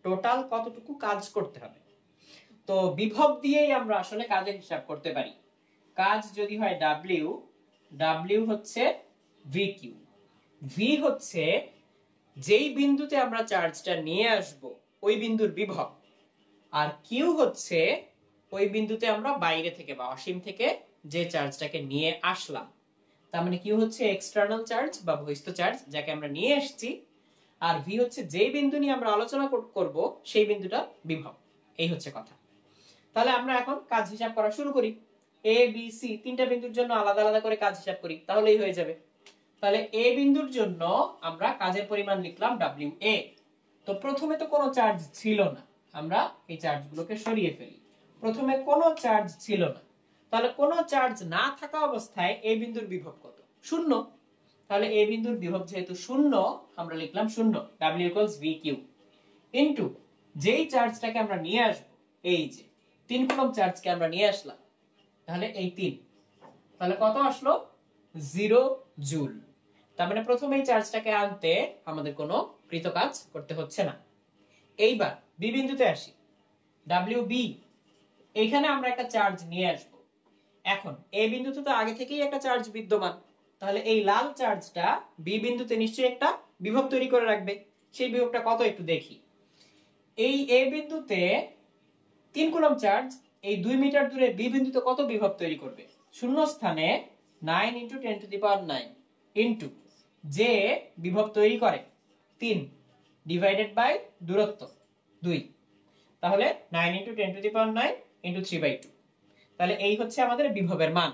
টোটাল কতটুকু কাজ করতে হবে। তো বিভব দিয়েই আমরা আসলে কাজের হিসাব করতে পারি। কাজ যদি হয় ডাব্লিউ, ডাব্লিউ হচ্ছে ভি কিউ। ভি হচ্ছে যেই বিন্দুতে আমরা চার্জটা নিয়ে আসব ওই বিন্দুর বিভব, আর কিউ হচ্ছে ওই বিন্দুতে আমরা বাইরে থেকে বা অসীম থেকে যে চার্জটাকে নিয়ে আসলাম। তার মানে কিউ হচ্ছে এক্সটার্নাল চার্জ বা বহিস্থ চার্জ যাকে আমরা নিয়ে আসছি, আর ভি হচ্ছে যেই বিন্দু নিয়ে আমরা আলোচনা করব সেই বিন্দুটা বিভব। এই হচ্ছে কথা। তাহলে আমরা এখন কাজ হিসাব করা শুরু করি। এ বি সি তিনটা বিন্দুর জন্য আলাদা আলাদা করে কাজ হিসাব করি, তাহলেই হয়ে যাবে। তাহলে এ বিন্দুর জন্য আমরা কাজের পরিমাণ লিখলাম ডাব্লিউ এ। তো প্রথমে তো কোনো চার্জ ছিল না, আমরা এই চার্জগুলোকে সরিয়ে ফেলি। প্রথমে কোনো চার্জ ছিল না, তাহলে কোনো চার্জ না থাকা অবস্থায় এই বিন্দুর বিভব কত? শূন্য। তাহলে এই বিন্দুর বিভব যেহেতু শূন্য, আমরা লিখলাম শূন্য, W = VQ ইনটু যেই চার্জটাকে আমরা নিয়ে আসব, এই যে 3 কুলম্ব চার্জকে আমরা নিয়ে আসলাম, তাহলে এই 3, তাহলে কত আসলো? 0 জুল। তার মানে প্রথমে এই চার্জটাকে আনতে আমাদের কোনো কৃতকাজ করতে হচ্ছে না। এইবার বি বিন্দুতে আসি, WB, এইখানে আমরা একটা চার্জ নিয়ে আসব। এখন এ বিন্দুতে তো আগে থেকেই একটা চার্জ বিদ্যমান, তাহলে এই লাল চার্জটা বি বিন্দুতে নিশ্চয়ই একটা বিভব তৈরি করে রাখবে। সেই বিভবটা কত একটু দেখি। এই এ বিন্দুতে 3 কুলম্ব চার্জ এই 2 মিটার দূরে বি বিন্দুতে কত বিভব তৈরি করবে? শূন্য স্থানে 9 × 10⁹ ইনটু যে বিভব তৈরি করে 3 ডিভাইডেড বাই দূরত্ব 2, তাহলে 9 × 10⁹ ইনটু 3/2। তাহলে এই হচ্ছে আমাদের বিভবের মান।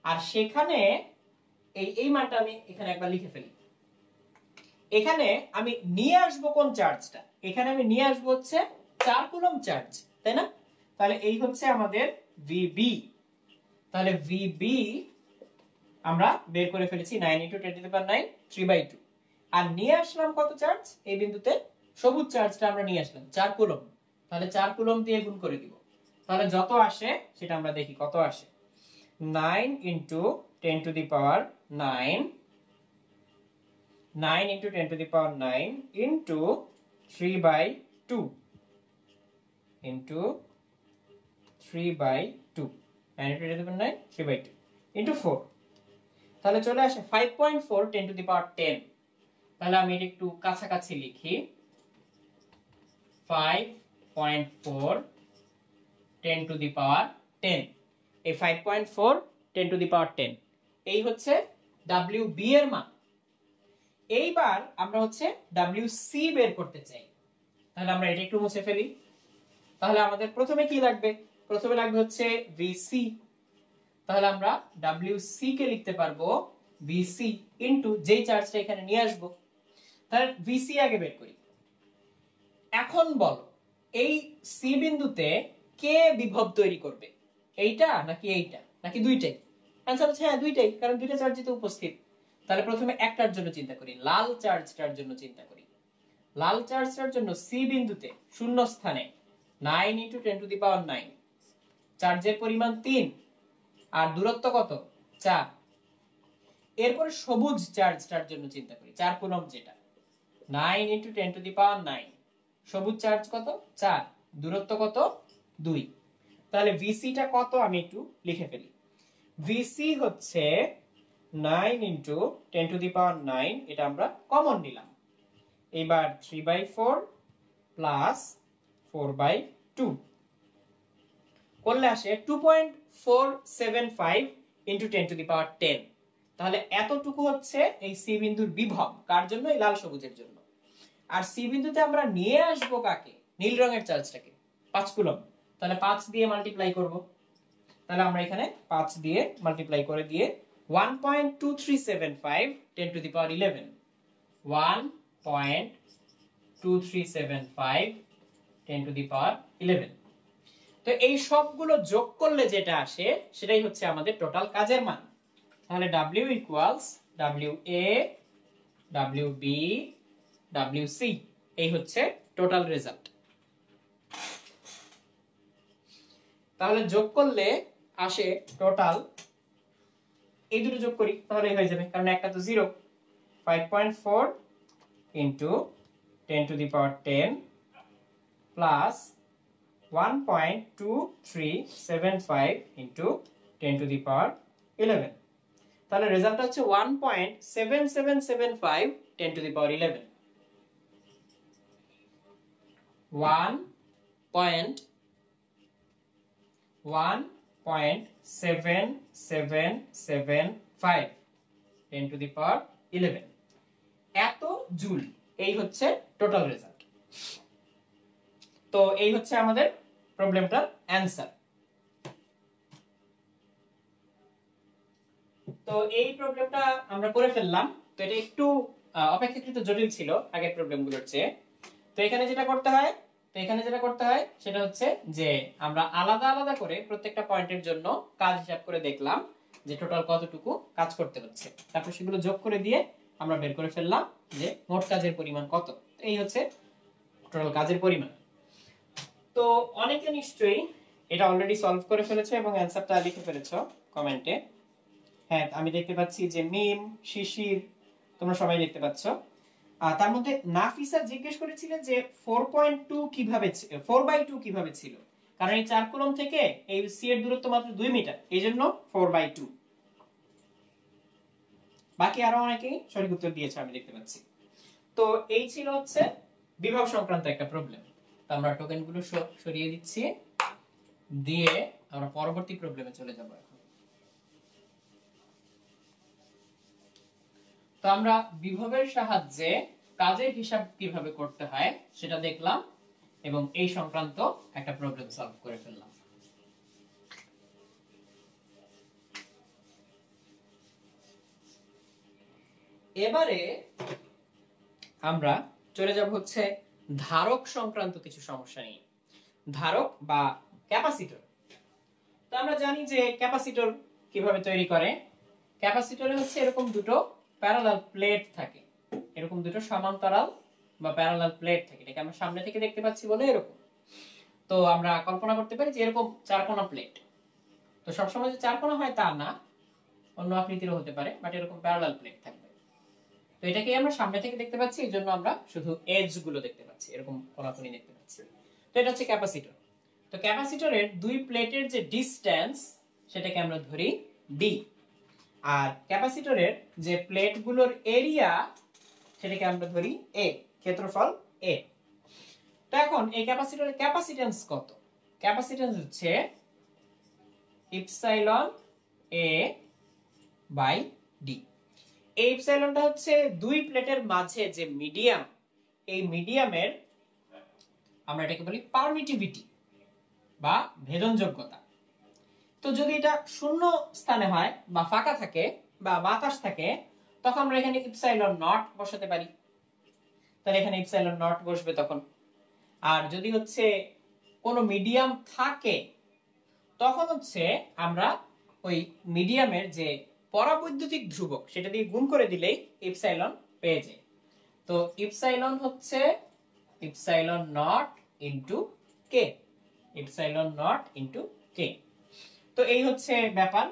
আর সেখানে এই মানটা আমি এখানে একবার লিখে ফেলি। এখানে আমি নিয়ে আসব কোন চার্জটা? এখানে আমি নিয়ে আসব হচ্ছে 4 কুলম্ব চার্জ, তাই না? তাহলে এই হচ্ছে আমাদের VB। তাহলে VB আমরা বের করে ফেলেছি 9 × 10⁹ 3/2। আর নিয়ে আসলাম কত চার্জ? এই বিন্দুতে সবুজ চার্জটা আমরা নিয়ে আসলাম 4 কুলম্ব। তাহলে 4 কুলম্ব দিয়ে গুণ করে দিব। তাহলে যত আসে সেটা আমরা দেখি কত আসে। 9 × 10⁹ 9 × 10⁹ into 3/2 into 3/2, 9 × 10⁹ 3/2 into 4, তাহলে চলে আসে 5.4 10⁻10। তাহলে আমি এটা একটু কাছাকাছি লিখি, 5.4 10⁻10। এই 5.4 10⁻10 এই হচ্ছে WB এর মান। এইবার আমরা হচ্ছে WC বের করতে চাই। তাহলে আমরা এটা একটু মুছে ফেলি। তাহলে আমাদের প্রথমে কি লাগবে? প্রথমে লাগবে হচ্ছে VC। তাহলে আমরা WC কে লিখতে পারবো VC ইনটু যেই চার্জটা এখানে নিয়ে আসব। তাহলে VC আগে বের করি। এখন বলো এই সি বিন্দুতে কে বিভব তৈরি করবে? এইটা নাকি এইটা নাকি দুইটাই? आंसर হচ্ছে হ্যাঁ দুইটাই, কারণ দুইটা চার্জই তো উপস্থিত। তাহলে প্রথমে একটার জন্য চিন্তা করি, লাল চার্জটার জন্য চিন্তা করি। লাল চার্জটার জন্য সি বিন্দুতে শূন্য স্থানে 9 × 10⁹ চার্জের পরিমাণ 3 আর দূরত্ব কত? 4। এরপরে সবুজ চার্জটার জন্য চিন্তা করি, 4 কুলম্ব যেটা, 9 × 10⁹ সবুজ চার্জ কত? 4, দূরত্ব কত? 2। তাহলে ভিসি টা কত আমি একটু লিখে ফেলি। ভিসি হচ্ছে 9 × 10⁹, এটা আমরা কমন নিলাম। এবার 3/4 প্লাস 4/2 করলে আসে 2.475 × 10⁻10। তাহলে এতটুকু হচ্ছে এই সি বিন্দুর বিভব। কার জন্য? এই লাল সবুজের জন্য। আর সি বিন্দুতে আমরা নিয়ে আসবো কাকে? নীল রঙের চার্জটাকে, 5 কুলম্ব। তাহলে 5 দিয়ে মাল্টিপ্লাই করব। তাহলে আমরা এখানে 5 দিয়ে মাল্টিপ্লাই করে দিয়ে 1.2375 10⁻11 1.2375 10⁻11। তো এই সবগুলো যোগ করলে যেটা আসে সেটাই হচ্ছে আমাদের টোটাল কাজের মান। তাহলে W = WA WB WC, এই হচ্ছে টোটাল রেজাল্ট। তাহলে যোগ করলে আসে টোটাল এই দুটো যোগ করি তাহলেই হয়ে যাবে, কারণ একটা তো 0। 5.4 into 10 to the power 10 plus 1.2375 into 10 to the power 11। তাহলে রেজাল্ট হচ্ছে 1.7775 10 to the power 11। 1.7775 10 to the power 11 এত জুল। এই হচ্ছে টোটাল রেজাল্ট। তো এই হচ্ছে আমাদের প্রবলেমটার অ্যানসার। তো এই প্রবলেমটা আমরা করে ফেললাম। তো এটা একটু অপেক্ষাকৃত জটিল ছিল আগের প্রবলেমগুলোর চেয়ে। তো এখানে যেটা করতে হয় সেটা হচ্ছে যে আমরা আলাদা আলাদা করে প্রত্যেকটা পয়েন্টের জন্য কাজ হিসাব করে দেখলাম যে টোটাল কতটুকু কাজ করতে হচ্ছে, তারপর সেগুলো যোগ করে দিয়ে আমরা বের করে ফেললাম যে মোট কাজের পরিমাণ কত। এই হচ্ছে টোটাল কাজের পরিমাণ। তো অনেকে নিশ্চয়ই এটা অলরেডি সলভ করে ফেলেছো এবং অ্যানসারটা লিখে ফেলেছো কমেন্টে। হ্যাঁ, আমি দেখতে পাচ্ছি যে মিম, শিশির, তোমরা সবাই দেখতে পাচ্ছ। তার মধ্যে নাফিসা জিজ্ঞেস করেছিলেন যে 4.2 কিভাবে 4/2 কিভাবে ছিল, কারণ এই 4 কলম থেকে এই সি এর দূরত্ব মাত্র 2 মিটার, এইজন্য 4/2। বাকি আরো অনেকেই সঠিক উত্তর দিয়েছে আমি দেখতে পাচ্ছি। তো এই ছিল হচ্ছে বিভব সংক্রান্ত একটা প্রবলেম। তো আমরা টোকেনগুলো সরিয়ে দিচ্ছি, দিয়ে আমরা পরবর্তী প্রবলেমে চলে যাব এখন। তো আমরা বিভবের সাহায্যে কাজের হিসাব কিভাবে করতে হয় সেটা দেখলাম এবং এই সংক্রান্ত একটা প্রবলেম সলভ করে ফেললাম। এবারে আমরা চলে যাব হচ্ছে ধারক সংক্রান্ত কিছু সমস্যা নিয়ে। ধারক বা ক্যাপাসিটর। তো আমরা জানি যে ক্যাপাসিটর কিভাবে তৈরি করে। ক্যাপাসিটরে হচ্ছে এরকম দুটো প্যারালাল প্লেট থাকে, এরকম দুটো সমান্তরাল বা প্যারালাল প্লেট থাকে। এটাকে আমরা সামনে থেকে দেখতে পাচ্ছি বলে এরকম। তো আমরা কল্পনা করতে পারি যে এরকম চারকোনা প্লেট। তো সবসময় যে চারকোনা হয় তা না, অন্য আকৃতিরও হতে পারে, বাট এরকম প্যারালাল প্লেট থাকবে। তো এটাকে আমরা সামনে থেকে দেখতে পাচ্ছি, এই জন্য আমরা শুধু এজ গুলো দেখতে পাচ্ছি, এরকম কোনাকুনি দেখতে পাচ্ছি। তো এটা হচ্ছে ক্যাপাসিটর। তো ক্যাপাসিটরের দুই প্লেটের যে ডিসটেন্স সেটাকে আমরা ধরি ডি, আর ক্যাপাসিটরের যে প্লেটগুলোর এরিয়া সেটাকে আমরা ধরি এ, ক্ষেত্রফল এ। তো এখন এই ক্যাপাসিটরের ক্যাপাসিটেন্স কত? ক্যাপাসিটেন্স হচ্ছে ইপসাইলন এ বাই ডি। এই ইপসাইলনটা হচ্ছে দুই প্লেটের মাঝে যে মিডিয়াম, এই মিডিয়ামের আমরা এটাকে বলি পারমিটিভিটি বা ভেদনযোগ্যতা। তো যদি এটা শূন্য স্থানে হয় বা ফাঁকা থাকে বা বাতাস থাকে, তখন আমরা এখানে ইপসাইলন নট বসাতে পারি। তাহলে এখানে ইপসাইলন নট বসবে তখন। আর যদি হচ্ছে কোনো মিডিয়াম থাকে, তখন হচ্ছে আমরা ওই মিডিয়ামের যে পরাবৈদ্যুতিক ধ্রুবক সেটা দিয়ে গুণ করে দিলেই ইপসাইলন পেয়ে যায়। তো ইপসাইলন হচ্ছে epsilon not into K, epsilon not into কে। তো এই হচ্ছে ব্যাপার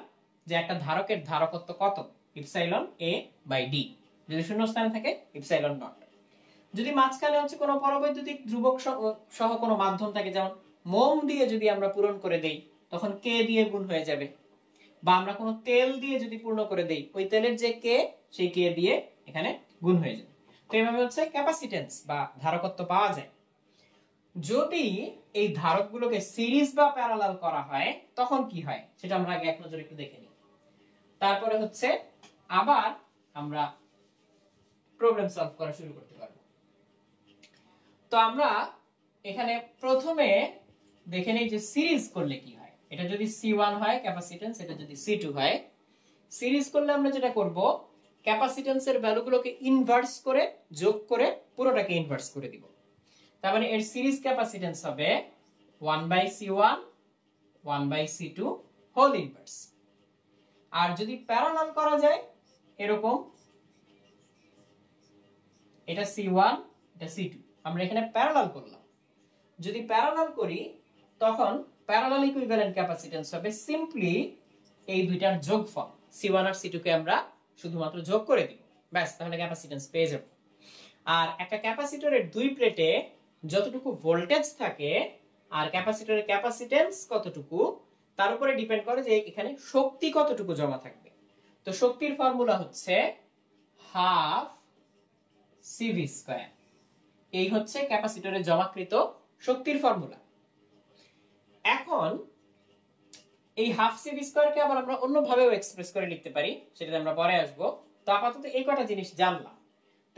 যে একটা ধারকের ধারকত্ব কত, ইপসাইলন এ বাই ডি। যদি শূন্য স্থানে থাকে ইপসাইলন নট। যদি মাঝখানে হচ্ছে কোনো পরাবৈদ্যুতিক ধ্রুবক সহ কোনো মাধ্যম থাকে, যেমন মোম দিয়ে যদি আমরা পূরণ করে দেই তখন কে দিয়ে গুণ হয়ে যাবে, বা আমরা কোনো তেল দিয়ে যদি পূর্ণ করে দেই ওই তেলের যে কে সেই কে দিয়ে এখানে গুণ হয়ে যাবে। তো এইভাবে হচ্ছে ক্যাপাসিটেন্স বা ধারকত্ব পাওয়া যায়। যদি এই ধারকগুলোকে সিরিজ বা প্যারালাল করা হয় তখন কি হয় সেটা আমরা আগে এক নজরে একটু দেখে নিই, তারপরে হচ্ছে আবার আমরা প্রবলেম সলভ করা শুরু করতে পারবো। তো আমরা এখানে প্রথমে দেখে নেই যে সিরিজ করলে কি হয়। এটা যদি C1 হয় ক্যাপাসিটেন্স, এটা যদি C2 হয়। সিরিজ করলে আমরা যেটা করব, ক্যাপাসিটেন্সের ভ্যালুগুলোকে ইনভার্স করে যোগ করে পুরোটাকে ইনভার্স করে দিব। তার মানে এর সিরিজ ক্যাপাসিটেন্স হবে 1/C1 1/C2 হোল ইনভার্স। আর যদি প্যারালাল করা যায় এরকম, এটা C1 এটা C2, আমরা এখানে প্যারালাল করলাম। যদি প্যারালাল করি তখন প্যারালাল ইকুইভ্যালেন্ট ক্যাপাসিটেন্স হবে সিম্পলি এই দুইটার যোগফল। C1 আর C2 কে আমরা শুধুমাত্র যোগ করে দিব, ব্যাস, তাহলে ক্যাপাসিটেন্স পেয়ে যাব। আর একটা ক্যাপাসিটরের দুই প্লেটে যতটুকু ভোল্টেজ থাকে আর ক্যাপাসিটরের ক্যাপাসিটেন্স কতটুকু তার উপরে ডিপেন্ড করে যে এখানে শক্তি কতটুকু জমা থাকবে। তো শক্তির ফর্মুলা হচ্ছে হাফ CV স্কয়ার। এই হচ্ছে ক্যাপাসিটরে জমাকৃত শক্তির ফর্মুলা। এখন এই হাফ CV স্কয়ারকে আবার আমরা অন্যভাবেও এক্সপ্রেস করে লিখতে পারি, সেটাতে আমরা পরে আসব। তো আপাতত এই কটা জিনিস জানলাম।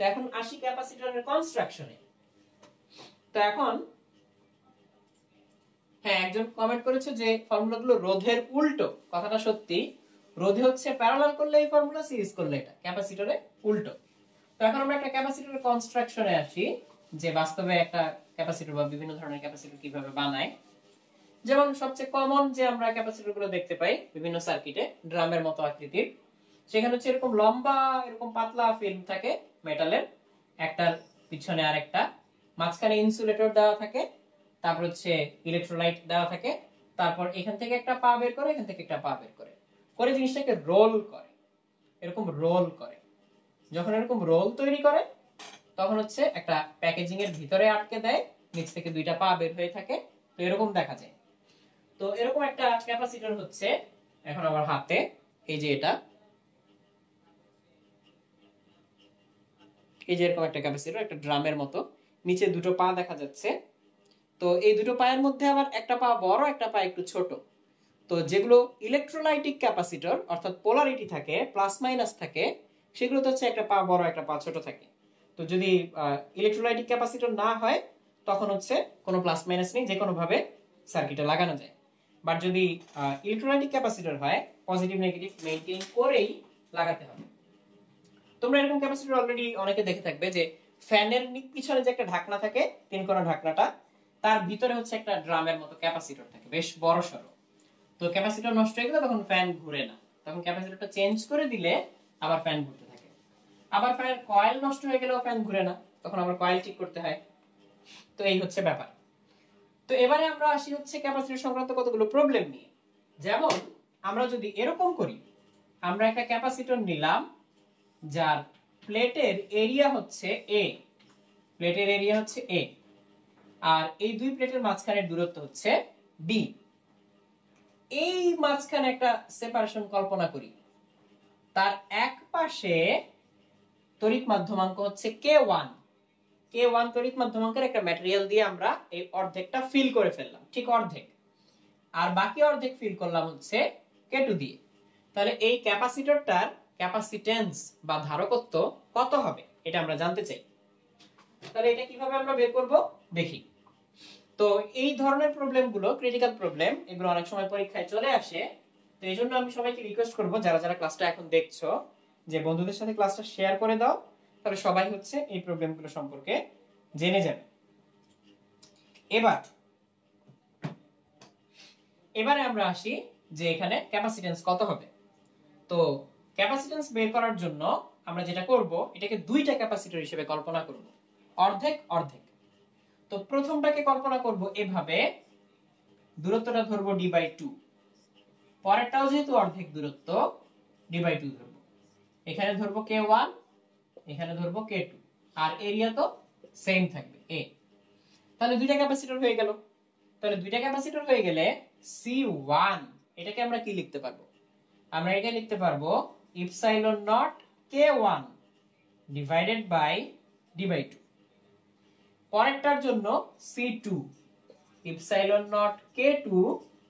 তো এখন আসি ক্যাপাসিটরের কনস্ট্রাকশনে। তো এখন হ্যাঁ, একজন কমেন্ট করেছে যে ফর্মুলাগুলো রোধের উল্টো। কথাটা সত্যি, রোধে হচ্ছে প্যারালাল করলে এই ফর্মুলা, সিরিজ করলে এটা, ক্যাপাসিটরে উল্টো। তো এখন আমরা একটা ক্যাপাসিটরের কনস্ট্রাকশনে আসি, যে বাস্তবে একটা ক্যাপাসিটর বা বিভিন্ন ধরনের ক্যাপাসিটর কিভাবে বানায়। যেমন সবচেয়ে কমন যে আমরা ক্যাপাসিটর গুলো দেখতে পাই বিভিন্ন সার্কিটে, ড্রামের মতো আকৃতির, সেখানে হচ্ছে এরকম লম্বা এরকম পাতলা ফিল্ম থাকে মেটালের, একটার পিছনে আরেকটা, মাঝখানে ইনসুলেটর দেওয়া থাকে, তারপর হচ্ছে ইলেকট্রোলাইট দেওয়া থাকে, তারপর এখান থেকে একটা পা বের করে, এখান থেকে একটা পা বের করে করে জিনিসটাকে রোল করে, এরকম রোল করে। যখন এরকম রোল তৈরি করে তখন হচ্ছে একটা প্যাকেজিং এর ভিতরে আটকে দেয়, নিচ থেকে দুইটা পা বের হয়ে থাকে, তো এরকম দেখা যায়। তো এরকম একটা ক্যাপাসিটর হচ্ছে এখন আমার হাতে, এই যে এটা, এই যে এরকম একটা ক্যাপাসিটর, একটা ড্রামের মতো, নিচে দুটো পা দেখা যাচ্ছে। তো এই দুটো পায়ের মধ্যে আবার একটা পা বড়, একটা পা একটু ছোট। তো যেগুলো ইলেকট্রোলাইটিক ক্যাপাসিটর অর্থাৎ পোলারিটি থাকে, প্লাস মাইনাস থাকে, সেগুলো তো হচ্ছে একটা পা বড় একটা পা ছোট থাকে। তো যদি ইলেকট্রোলাইটিক ক্যাপাসিটর না হয় তখন হচ্ছে কোনো প্লাস মাইনাস নেই, যে কোনো ভাবে সার্কিটে লাগানো যায়। বাট যদি ইলেকট্রোলাইটিক ক্যাপাসিটর হয়, পজিটিভ নেগেটিভ মেইনটেইন করেই লাগাতে হবে। তোমরা এরকম ক্যাপাসিটর অলরেডি অনেকে দেখে থাকবে যে ফ্যানের পিছনে যে একটা ঢাকনা থাকে, তিন কোণা ঢাকনাটা, তার ভিতরে হচ্ছে একটা ড্রামের মতো ক্যাপাসিটর থাকে, বেশ বড় সড়ো। তো ক্যাপাসিটর নষ্ট হয়ে গেলে তখন ফ্যান ঘুরে না, তখন ক্যাপাসিটরটা চেঞ্জ করে দিলে আবার ফ্যান ঘুরতে থাকে। আবার ফ্যানের কয়েল নষ্ট হয়ে গেলেও ফ্যান ঘুরে না, তখন আবার কয়েল ঠিক করতে হয়। তো এই হচ্ছে ব্যাপার। তো এবারে আমরা আসি হচ্ছে ক্যাপাসিটর সংক্রান্ত কতগুলো প্রবলেম নিয়ে। যেমন আমরা যদি এরকম করি, আমরা একটা ক্যাপাসিটর নিলাম যার প্লেটের এরিয়া হচ্ছে a, প্লেটের এরিয়া হচ্ছে a, আর এই দুই প্লেটের মাঝখানের দূরত্ব হচ্ছে d। এই মাঝখানে একটা সেপারেশন কল্পনা করি, তার এক পাশে তড়িৎ মাধ্যমাঙ্ক হচ্ছে K1, K1 তড়িৎ মাধ্যমাঙ্কের একটা ম্যাটেরিয়াল দিয়ে আমরা এই অর্ধেকটা ফিল করে ফেললাম, ঠিক অর্ধেক, আর বাকি অর্ধেক ফিল করলাম হচ্ছে K2 দিয়ে। তাহলে এই ক্যাপাসিটরটার ক্যাপাসিটেন্স বা ধারকত্ব কত হবে এটা আমরা জানতে চাই। তাহলে এটা কিভাবে আমরা বের করব দেখি। তো এই ধরনের প্রবলেমগুলো ক্রিটিক্যাল প্রবলেম, এগুলো অনেক সময় পরীক্ষায় চলে আসে। তো এই জন্য আমি সবাইকে রিকোয়েস্ট করব, যারা যারা ক্লাসটা এখন দেখছো, যে বন্ধুদের সাথে ক্লাসটা শেয়ার করে দাও, তাহলে সবাই হচ্ছে এই প্রবলেমগুলো সম্পর্কে জেনে যাবে। এবারে আমরা আসি যে এখানে ক্যাপাসিটেন্স কত হবে। তো ক্যাপাসিটেন্স বের করার জন্য আমরা যেটা করব, এটাকে দুইটা ক্যাপাসিটর হিসেবে কল্পনা করব, অর্ধেক অর্ধেক। তো প্রথমটাকে কল্পনা করব এভাবে, দূরত্বটা ধরবো d/2, পরেরটাও যেহেতু অর্ধেক দূরত্ব, d/2 ধরবো। এখানে ধরবো K1, এখানে ধরবো K2, আর এরিয়া তো সেম থাকবে a। তাহলে দুইটা ক্যাপাসিটর হয়ে গেল। তাহলে দুইটা ক্যাপাসিটর হয়ে গেলে C1 এটাকে আমরা কি লিখতে পারবো? আমরা এটা লিখতে পারবো epsilon not K1 divided by d/2। পরেরটার জন্য C2 epsilon not K2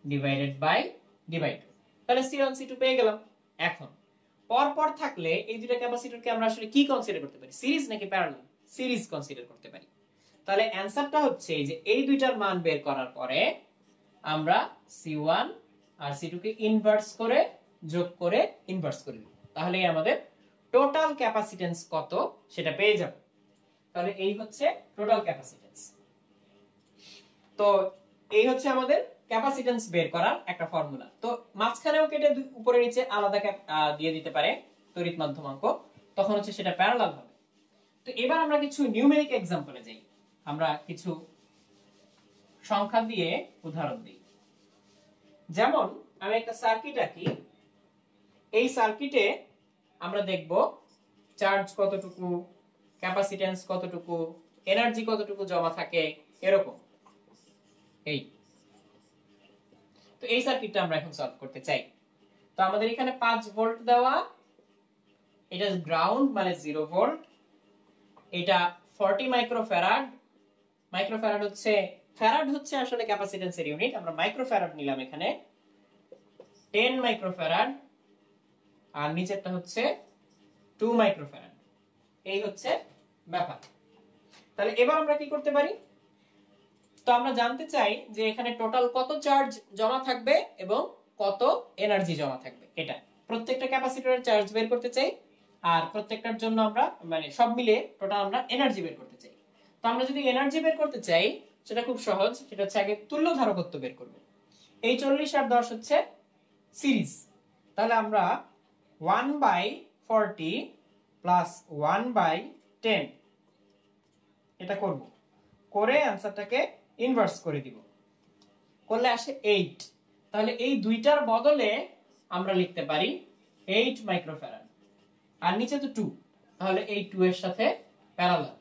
divided by d/2। তাহলে C1 C2 পেয়ে গেলাম। এখন পর পর থাকলে এই দুটো ক্যাপাসিটরকে আমরা আসলে কি কনসিডার করতে পারি, সিরিজ নাকি প্যারালাল? সিরিজ কনসিডার করতে পারি। তাহলে অ্যানসারটা হচ্ছে যে এই দুইটার মান বের করার পরে আমরা C1 আর C2 কে ইনভার্স করে যোগ করে ইনভার্স করে দিব, তাহলেই আমাদের টোটাল ক্যাপাসিটেন্স কত সেটা পেয়ে যাব। তাহলে এই হচ্ছে টোটাল ক্যাপাসিটেন্স। তো এই হচ্ছে আমাদের ক্যাপাসিটেন্স বের করার একটা ফর্মুলা। তো মাঝখানেও কেটে উপরে নিচে আলাদা দিয়ে দিতে পারে তড়িৎ মাধ্যমাঙ্ক, তখন হচ্ছে সেটা প্যারালাল হবে। তো এবার আমরা কিছু নিউমেরিক এক্সাম্পলে যাই, আমরা কিছু সংখ্যা দিয়ে উদাহরণ দিই। যেমন আমি একটা সার্কিট আঁকি, এই সার্কিটে আমরা দেখব চার্জ কতটুকু, ক্যাপাসিট্যান্স কতটুকু, এনার্জি কতটুকু জমা থাকে, এরকম। এই তো এই সার্কিটটা আমরা এখন সলভ করতে চাই। তো আমাদের এখানে 5 ভোল্ট দেওয়া, এটা গ্রাউন্ড মানে 0 ভোল্ট, এটা 40 মাইক্রোফ্যারাড। মাইক্রোফ্যারাড হচ্ছে, ফ্যারাড হচ্ছে আসলে ক্যাপাসিট্যান্সের ইউনিট, আমরা মাইক্রোফ্যারাড নিলাম এখানে, 10 মাইক্রোফ্যারাড, আর নিচেরটা হচ্ছে 2 মাইক্রোফ্যারাড। এই হচ্ছে ব্যাপার। তাহলে এবার আমরা কি করতে পারি, তো আমরা জানতে চাই যে এখানে টোটাল কত চার্জ জমা থাকবে এবং কত এনার্জি জমা থাকবে। এটা প্রত্যেকটা ক্যাপাসিটরের চার্জ বের করতে চাই, আর প্রত্যেকটার জন্য আমরা মানে সব মিলে টোটাল আমরা এনার্জি বের করতে চাই। তো আমরা যদি এনার্জি বের করতে চাই সেটা খুব সহজ, সেটা হচ্ছে আগে তুল্য ধারকত্ব বের করব। এই 40 আর 10 হচ্ছে সিরিজ, তাহলে আমরা 1/40 প্লাস 1/10 এটা করব, করে অ্যানসারটাকে ইনভার্স করে দিব, করলে আসে 8। তাহলে এই দুইটার বদলে আমরা লিখতে পারি 8 মাইক্রোফ্যারাড, আর নিচে তো 2, তাহলে এই 2 এর সাথে প্যারালাল।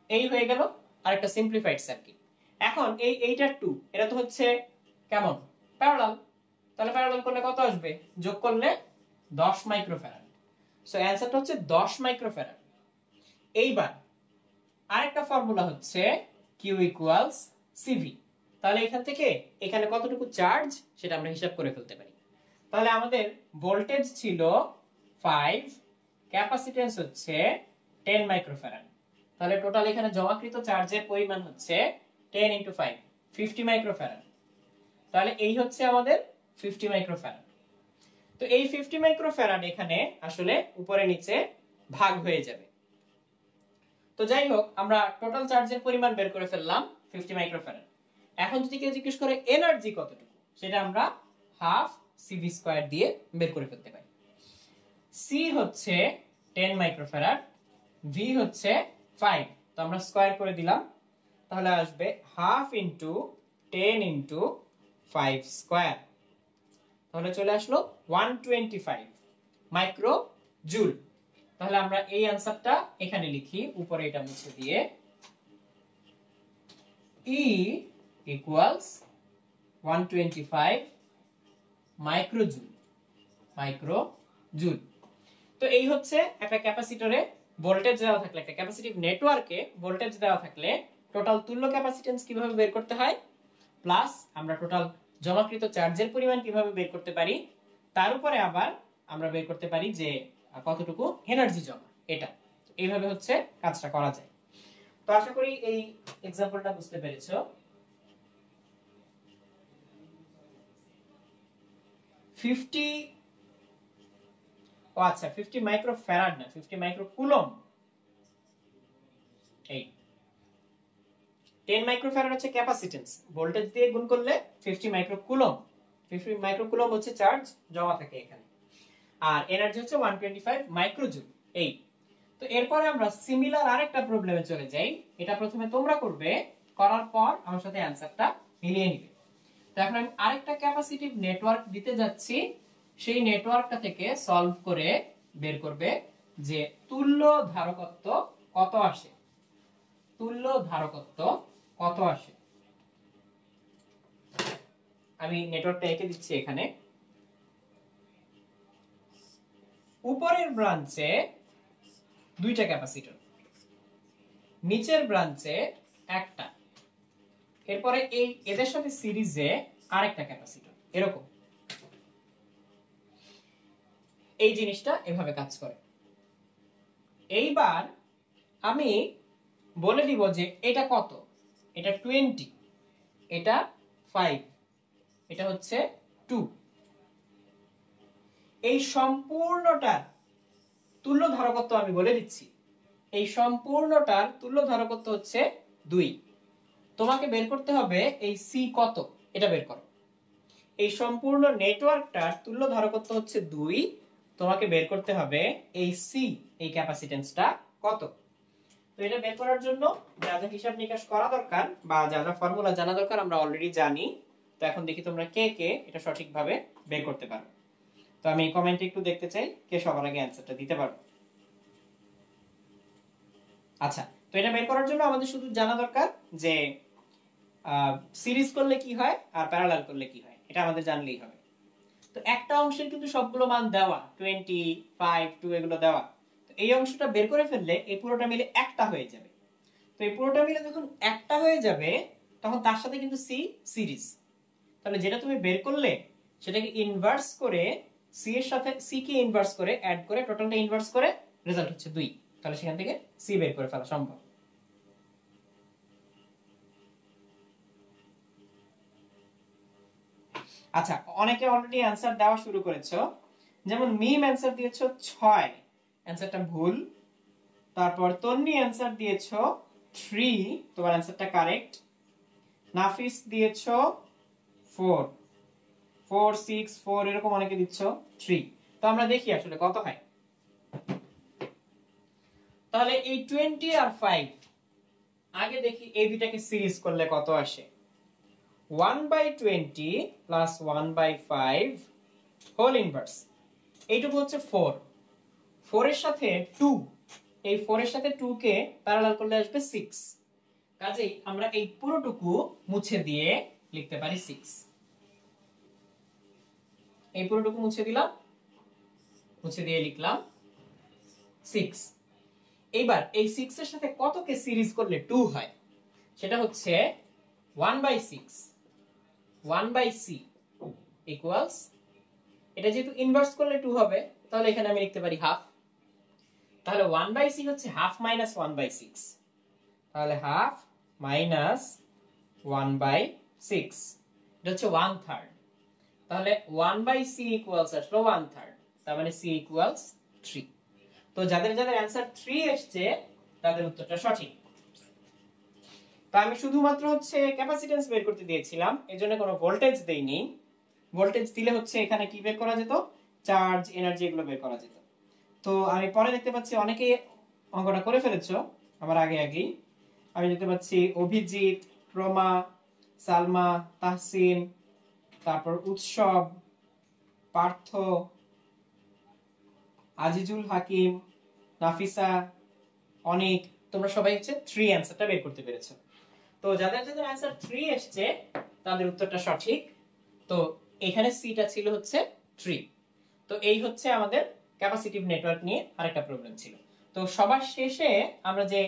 এই হয়ে গেল আরেকটা সিম্পলিফাইড সার্কিট। এখন এই 8 আর 2 এটা তো হচ্ছে কেমন, প্যারালাল, তাহলে প্যারালাল করলে কত আসবে, যোগ করলে 10 মাইক্রোফ্যারাড। সো অ্যানসারটা হচ্ছে 10 মাইক্রোফ্যারাড। এইবার আরেকটা ফর্মুলা হচ্ছে Q ইকুয়ালস CV। তাহলে এখান থেকে এখানে কতটুকু চার্জ সেটা আমরা হিসাব করে ফেলতে পারি। তাহলে আমাদের ভোল্টেজ ছিল 5, ক্যাপাসিট্যান্স হচ্ছে 10 মাইক্রোফ্যারাড, তাহলে টোটাল এখানে জমাকৃত চার্জের পরিমাণ হচ্ছে 10 × 5 50 মাইক্রোফ্যারাড। তাহলে এই হচ্ছে আমাদের 50 মাইক্রোফ্যারাড। তো এই 50 মাইক্রোফ্যারাড এখানে আসলে উপরে নিচে ভাগ হয়ে যাবে। তো যাই হোক, আমরা টোটাল চার্জের পরিমাণ বের করে ফেললাম 50 মাইক্রোফ্যারাড। এখন যদি কেউ জিজ্ঞেস করে এনার্জি কতটুকু, সেটা আমরা হাফ CV স্কয়ার দিয়ে বের করে ফেলতে পারি। C হচ্ছে 10 মাইক্রোফ্যারাড, V হচ্ছে 5, তো আমরা স্কয়ার করে দিলাম, তাহলে আসবে হাফ ইনটু 10 ইনটু 5 স্কয়ার, তাহলে চলে আসলো 125 মাইক্রো জুল। তাহলে আমরা এই অ্যানসারটা এখানে লিখি, উপরে এটা মুছে দিয়ে, E ইকুয়ালস 125 মাইক্রোজুল। তো এই হচ্ছে একটা ক্যাপাসিটরে ভোল্টেজ দেওয়া থাকলে, একটা ক্যাপাসিটিভ নেটওয়ার্কে ভোল্টেজ দেওয়া থাকলে টোটাল তুল্য ক্যাপাসিট্যান্স কিভাবে বের করতে হয়, প্লাস আমরা টোটাল জমাকৃত চার্জের পরিমাণ কিভাবে বের করতে পারি, তার উপরে আবার আমরা বের করতে পারি যে কতটুকু এনার্জি জমা। এটা এইভাবে হচ্ছে কাজটা করা যায়। তো আশা করি এই এক্সাম্পলটা বুঝতে পেরেছো। 50 মাইক্রোফ্যারাড না, 50 মাইক্রোকুলম। এই 10 মাইক্রোফ্যারাড হচ্ছে ক্যাপাসিট্যান্স, ভোল্টেজ দিয়ে গুণ করলে 50 মাইক্রোকুলম। 50 মাইক্রোকুলম হচ্ছে চার্জ জমা থাকে এখানে, আর এনার্জি হচ্ছে 125 মাইক্রোজুল। এই তো এরপরে আমরা সিমিলার আরেকটা প্রবলেমে চলে যাই। এটা প্রথমে তোমরা করবে, করার পর আমার সাথে অ্যানসারটা মিলিয়ে নিবে। তো এখন আমি আরেকটা ক্যাপাসিটিভ নেটওয়ার্ক দিতে যাচ্ছি, সেই নেটওয়ার্কটা থেকে সলভ করে বের করবে যে তুল্য ধারকত্ব কত আসে। তুল্য ধারকত্ব কত আসে, আমি নেটওয়ার্কটা এঁকে দিচ্ছি এখানে। উপরের ব্রাঞ্চে দুইটা ক্যাপাসিটর, নিচের ব্রাঞ্চে একটা, এরপরে এই এদের সাথে সিরিজে আরেকটা ক্যাপাসিটর, এরকম এই জিনিসটা এভাবে কাজ করে। এইবার আমি বলে দিব যে এটা কত, এটা 20, এটা 5, এটা হচ্ছে 2। এই সম্পূর্ণটার তুল্য ধারকত্ব আমি বলে দিচ্ছি, এই সম্পূর্ণটার তুল্য ধারকত্ব হচ্ছে 2। তোমাকে বের করতে হবে এই C কত, এটা বের করো। এই সম্পূর্ণ নেটওয়ার্কটার তুল্য ধারকত্ব হচ্ছে 2, তোমাকে বের করতে হবে এই C, এই ক্যাপাসিট্যান্সটা কত। তো এটা বের করার জন্য যা যা হিসাব নিকাশ করা দরকার বা যা যা ফর্মুলা জানা দরকার আমরা অলরেডি জানি। তো এখন দেখি তোমরা কে কে এটা সঠিকভাবে বের করতে পারো। তো আমি কমেন্টে একটু দেখতে চাই কে সবার আগে অ্যানসারটা দিতে পারবে। আচ্ছা, তো এটা বের করার জন্য আমাদের শুধু জানা দরকার যে সিরিজ করলে কি হয় আর প্যারালাল করলে কি হয়, এটা আমাদের জানলেই হবে। তো একটা অংশের কিন্তু সবগুলো মান দেওয়া, 20, 5, 2 এগুলো দেওয়া। তো এই অংশটা বের করে ফেললে এই পুরোটা মিলে একটা হয়ে যাবে। তো এই পুরোটা মিলে যখন একটা হয়ে যাবে তখন তার সাথে কিন্তু সি সিরিজ। তাহলে যেটা তুমি বের করলে সেটাকে ইনভার্স করে সি এর সাথে সি কে ইনভার্স করে অ্যাড করে টোটালটা ইনভার্স করে রেজাল্ট হচ্ছে 2। তাহলে সেখান থেকে সি বের করে ফেলা সম্ভব। আচ্ছা, অনেকে অলরেডি অ্যানসার দেওয়া শুরু করেছো। যেমন মিম অ্যানসার দিয়েছো 6, অ্যানসারটা ভুল। তারপর তন্নি অ্যানসার দিয়েছো 3, তোমার অ্যানসারটা কারেক্ট। নাফিস দিয়েছো 4, 4, 6, 4 এরকম অনেকে দিচ্ছো 3। তো আমরা দেখি আসলে কত হয়। তাহলে এই 20 আর 5 আগে দেখি এই দুটাকে সিরিজ করলে কত আসে। 1/20 প্লাস 1/5 হোল ইনভার্স, এইটুকু হচ্ছে 4, 4 এর সাথে 2, এই 4 এর সাথে 2 কে প্যারালাল করলে আসবে 6। কাজেই আমরা এই পুরোটুকু মুছে দিয়ে লিখতে পারি 6। এই পুরোটুকু মুছে দিলাম, মুছে দিয়ে লিখলাম 6। এইবার এই 6 এর সাথে কতকে সিরিজ করলে 2 হয়, সেটা হচ্ছে 1/6, 1/c ইকুয়ালস, এটা যেহেতু ইনভার্স করলে 2 হবে তাহলে এখানে আমি লিখতে পারি হাফ। তাহলে 1/c হচ্ছে হাফ মাইনাস 1/6, তাহলে হাফ মাইনাস 1/6 এটা হচ্ছে 1/3। তাহলে 1/c ইকুয়ালস আসলো 1/3, তার মানে c ইকুয়ালস 3। তো যাদের যাদের অ্যানসার 3 এসেছে তাদের উত্তরটা সঠিক। তো আমি শুধুমাত্র হচ্ছে ক্যাপাসিট্যান্স বের করতে দিয়েছিলাম, এজন্য কোনো ভোল্টেজ দেইনি। ভোল্টেজ দিলে হচ্ছে এখানে কি বের করা যেত, চার্জ, এনার্জি এগুলো বের করা যেত। তো আমি পরে দেখতে পাচ্ছি অনেকে অঙ্কটা করে ফেলেছো আমার আগে আগেই। আমি দেখতে পাচ্ছি অভিজিৎ, রোমা, সালমা, তাহসিন, তারপর উৎসব, পার্থ, আজিজুল হাকিম, নাফিসা, অনেক, তোমরা সবাই হচ্ছে 3 অ্যানসারটা বের করতে পেরেছো। তো যাদের যাদের অ্যানসার 3 এসেছে তাদের উত্তরটা সঠিক। তো এখানে সিটা ছিল হচ্ছে 3। তো এই হচ্ছে আমাদের ক্যাপাসিটিভ নেটওয়ার্ক নিয়ে আরেকটা প্রবলেম ছিল। তো সবার শেষে আমরা যে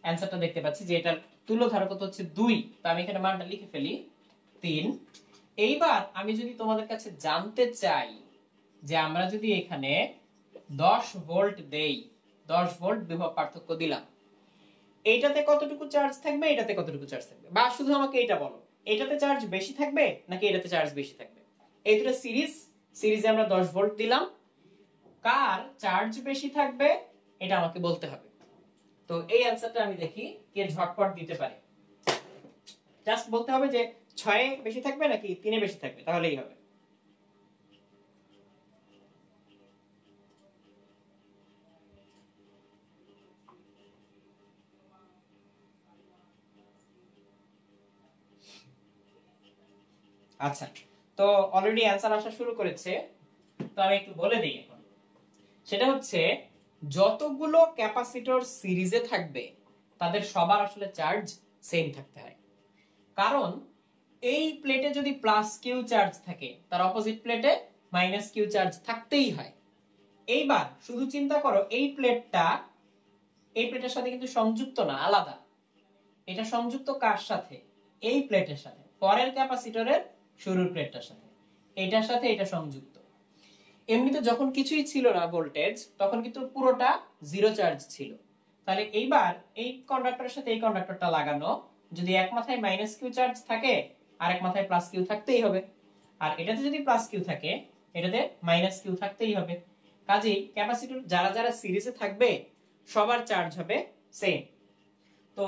অ্যানসারটা দেখতে পাচ্ছি যে এটার তুল্য ধারকত্ব হচ্ছে 2, তো আমি এখানে মানটা লিখে ফেলি 3। এইবার আমি যদি তোমাদের কাছে জানতে চাই যে আমরা যদি এখানে 10 ভোল্ট দেই, 10 ভোল্ট বিভব পার্থক্য দিলাম, এইটাতে কতটুকু চার্জ থাকবে, এটাতে কতটুকু চার্জ থাকবে, বা শুধু আমাকে এটা বলো এটাতে চার্জ বেশি থাকবে নাকি এটাতে চার্জ বেশি থাকবে। এই দুটো সিরিজে আমরা 10 ভোল্ট দিলাম, কার চার্জ বেশি থাকবে এটা আমাকে বলতে হবে। তো এই অ্যানসারটা আমি দেখি কে ঝটপট দিতে পারে। জাস্ট বলতে হবে যে 6 এ বেশি থাকবে নাকি 3 এ বেশি থাকবে, তাহলেই হবে। আচ্ছা, তো অলরেডি অ্যানসার আসা শুরু করেছে, তো আমি একটু বলে দিই এখন। সেটা হচ্ছে যতগুলো ক্যাপাসিটর সিরিজে থাকবে তাদের সবার আসলে চার্জ সেম থাকতে হয়। কারণ এই প্লেটে যদি প্লাস কিউ চার্জ থাকে তার অপোজিট প্লেটে মাইনাস কিউ চার্জ থাকতেই হয়। এইবার শুধু চিন্তা করো এই প্লেটটা এই প্লেটের সাথে কিন্তু সংযুক্ত না, আলাদা। এটা সংযুক্ত কার সাথে, এই প্লেটের সাথে, পরের ক্যাপাসিটরের শুরুর প্লেটটার সাথে, এটার সাথে এটা সংযুক্ত। এমনিতে যখন কিছুই ছিল না ভোল্টেজ তখন কিন্তু পুরোটা জিরো চার্জ ছিল। তাহলে এইবার এই কন্ডাক্টরের সাথে এই কন্ডাক্টরটা লাগানো, যদি এক মাথায় মাইনাস কিউ চার্জ থাকে আর এক মাথায় প্লাস কিউ থাকতেই হবে, আর এটাতে যদি প্লাস কিউ থাকে এটাতে মাইনাস কিউ থাকতেই হবে। কাজেই ক্যাপাসিটর যারা যারা সিরিজে থাকবে সবার চার্জ হবে সেম। তো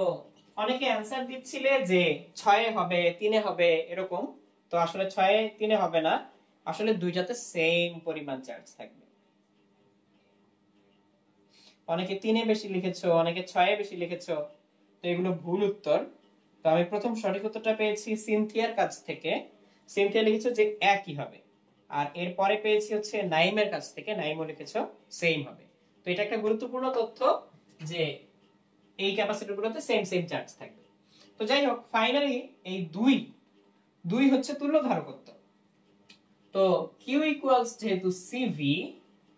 অনেকে অ্যানসার দিচ্ছিলে যে 6 হবে 3 হবে এরকম, তো আসলে 6 3 হবে না, আসলে দুইটাতে সেম পরিমাণ চার্জ থাকবে। অনেকে 3 বেশি লিখেছো, অনেকে 6 বেশি লিখেছো, তো এগুলো ভুল উত্তর। তো আমি প্রথম সঠিক উত্তরটা পেয়েছি সিনথিয়ার কাছ থেকে। সিনথিয়া লিখেছো যে একই হবে, আর এরপরে পেয়েছি হচ্ছে নাইমের কাছ থেকে, নাইমও লিখেছো সেম হবে। তো এটা একটা গুরুত্বপূর্ণ তথ্য যে এই ক্যাপাসিটরগুলোতে সেম সেম চার্জ থাকবে। তো যাই হোক, ফাইনালি এই দুই দুই হচ্ছে তুল্য ধারকত্ব। তো কিউ ইকুয়ালস যেহেতু সিভি,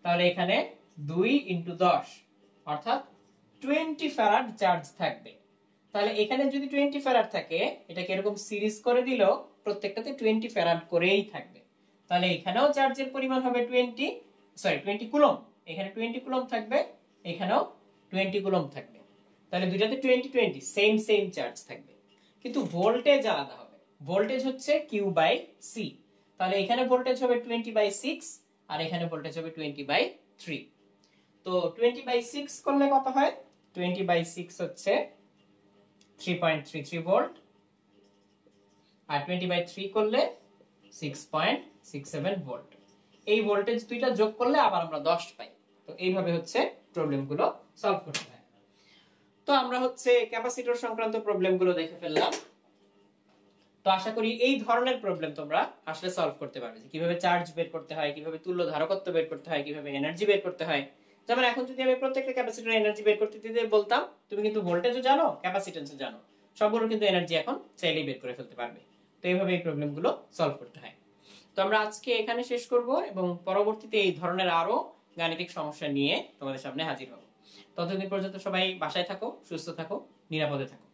তাহলে এখানে 2 ইনটু 10 অর্থাৎ 20 ফ্যারাড চার্জ থাকবে। তাহলে এখানে যদি 20 ফ্যারাড থাকে, এটাকে এরকম সিরিজ করে দিলেও প্রত্যেকটাতে 20 ফ্যারাড করেই থাকবে। তাহলে এখানেও চার্জের পরিমাণ হবে 20 কুলম্ব। এখানে 20 কুলম্ব থাকবে, এখানেও 20 কুলম্ব থাকবে। তাহলে দুইটাতে 20 20 সেম সেম চার্জ থাকবে, কিন্তু ভোল্টেজ আলাদা হবে। ভোল্টেজ হচ্ছে কিউ বাই সি। তাহলে এখানে ভোল্টেজ হবে 20/6 আর এখানে ভোল্টেজ হবে 20/3। তো 20/6 করলে কত হয়? 20/6 হচ্ছে 3.33 ভোল্ট, আর 20/3 করলে 6.67 ভোল্ট। এই ভোল্টেজ দুইটা যোগ করলে আবার আমরা 10 পাই। তো এইভাবে হচ্ছে প্রবলেমগুলো সলভ করতে হয়। তো আমরা হচ্ছে ক্যাপাসিটর সংক্রান্ত প্রবলেমগুলো দেখে ফেললাম। তো আশা করি এই ধরনের প্রবলেম তোমরা আসলে সলভ করতে পারবে, যে কিভাবে চার্জ বের করতে হয়, কিভাবে তুল্য ধারকত্ব বের করতে হয়, কিভাবে এনার্জি বের করতে হয়। যেমন এখন যদি আমি প্রত্যেকটা ক্যাপাসিটরের এনার্জি বের করতে দিতে বলতাম, তুমি কিন্তু ভোল্টেজও জানো, ক্যাপাসিট্যান্সও জানো, সবগুলো কিন্তু এনার্জি এখন চাইলেই বের করে ফেলতে পারবে। তো এইভাবে এই প্রবলেমগুলো সলভ করতে হয়। তো আমরা আজকে এখানে শেষ করব এবং পরবর্তীতে এই ধরনের আরো গাণিতিক সমস্যা নিয়ে তোমাদের সামনে হাজির হব। ততদিন পর্যন্ত সবাই বাসায় থাকো, সুস্থ থাকো, নিরাপদে থাকো।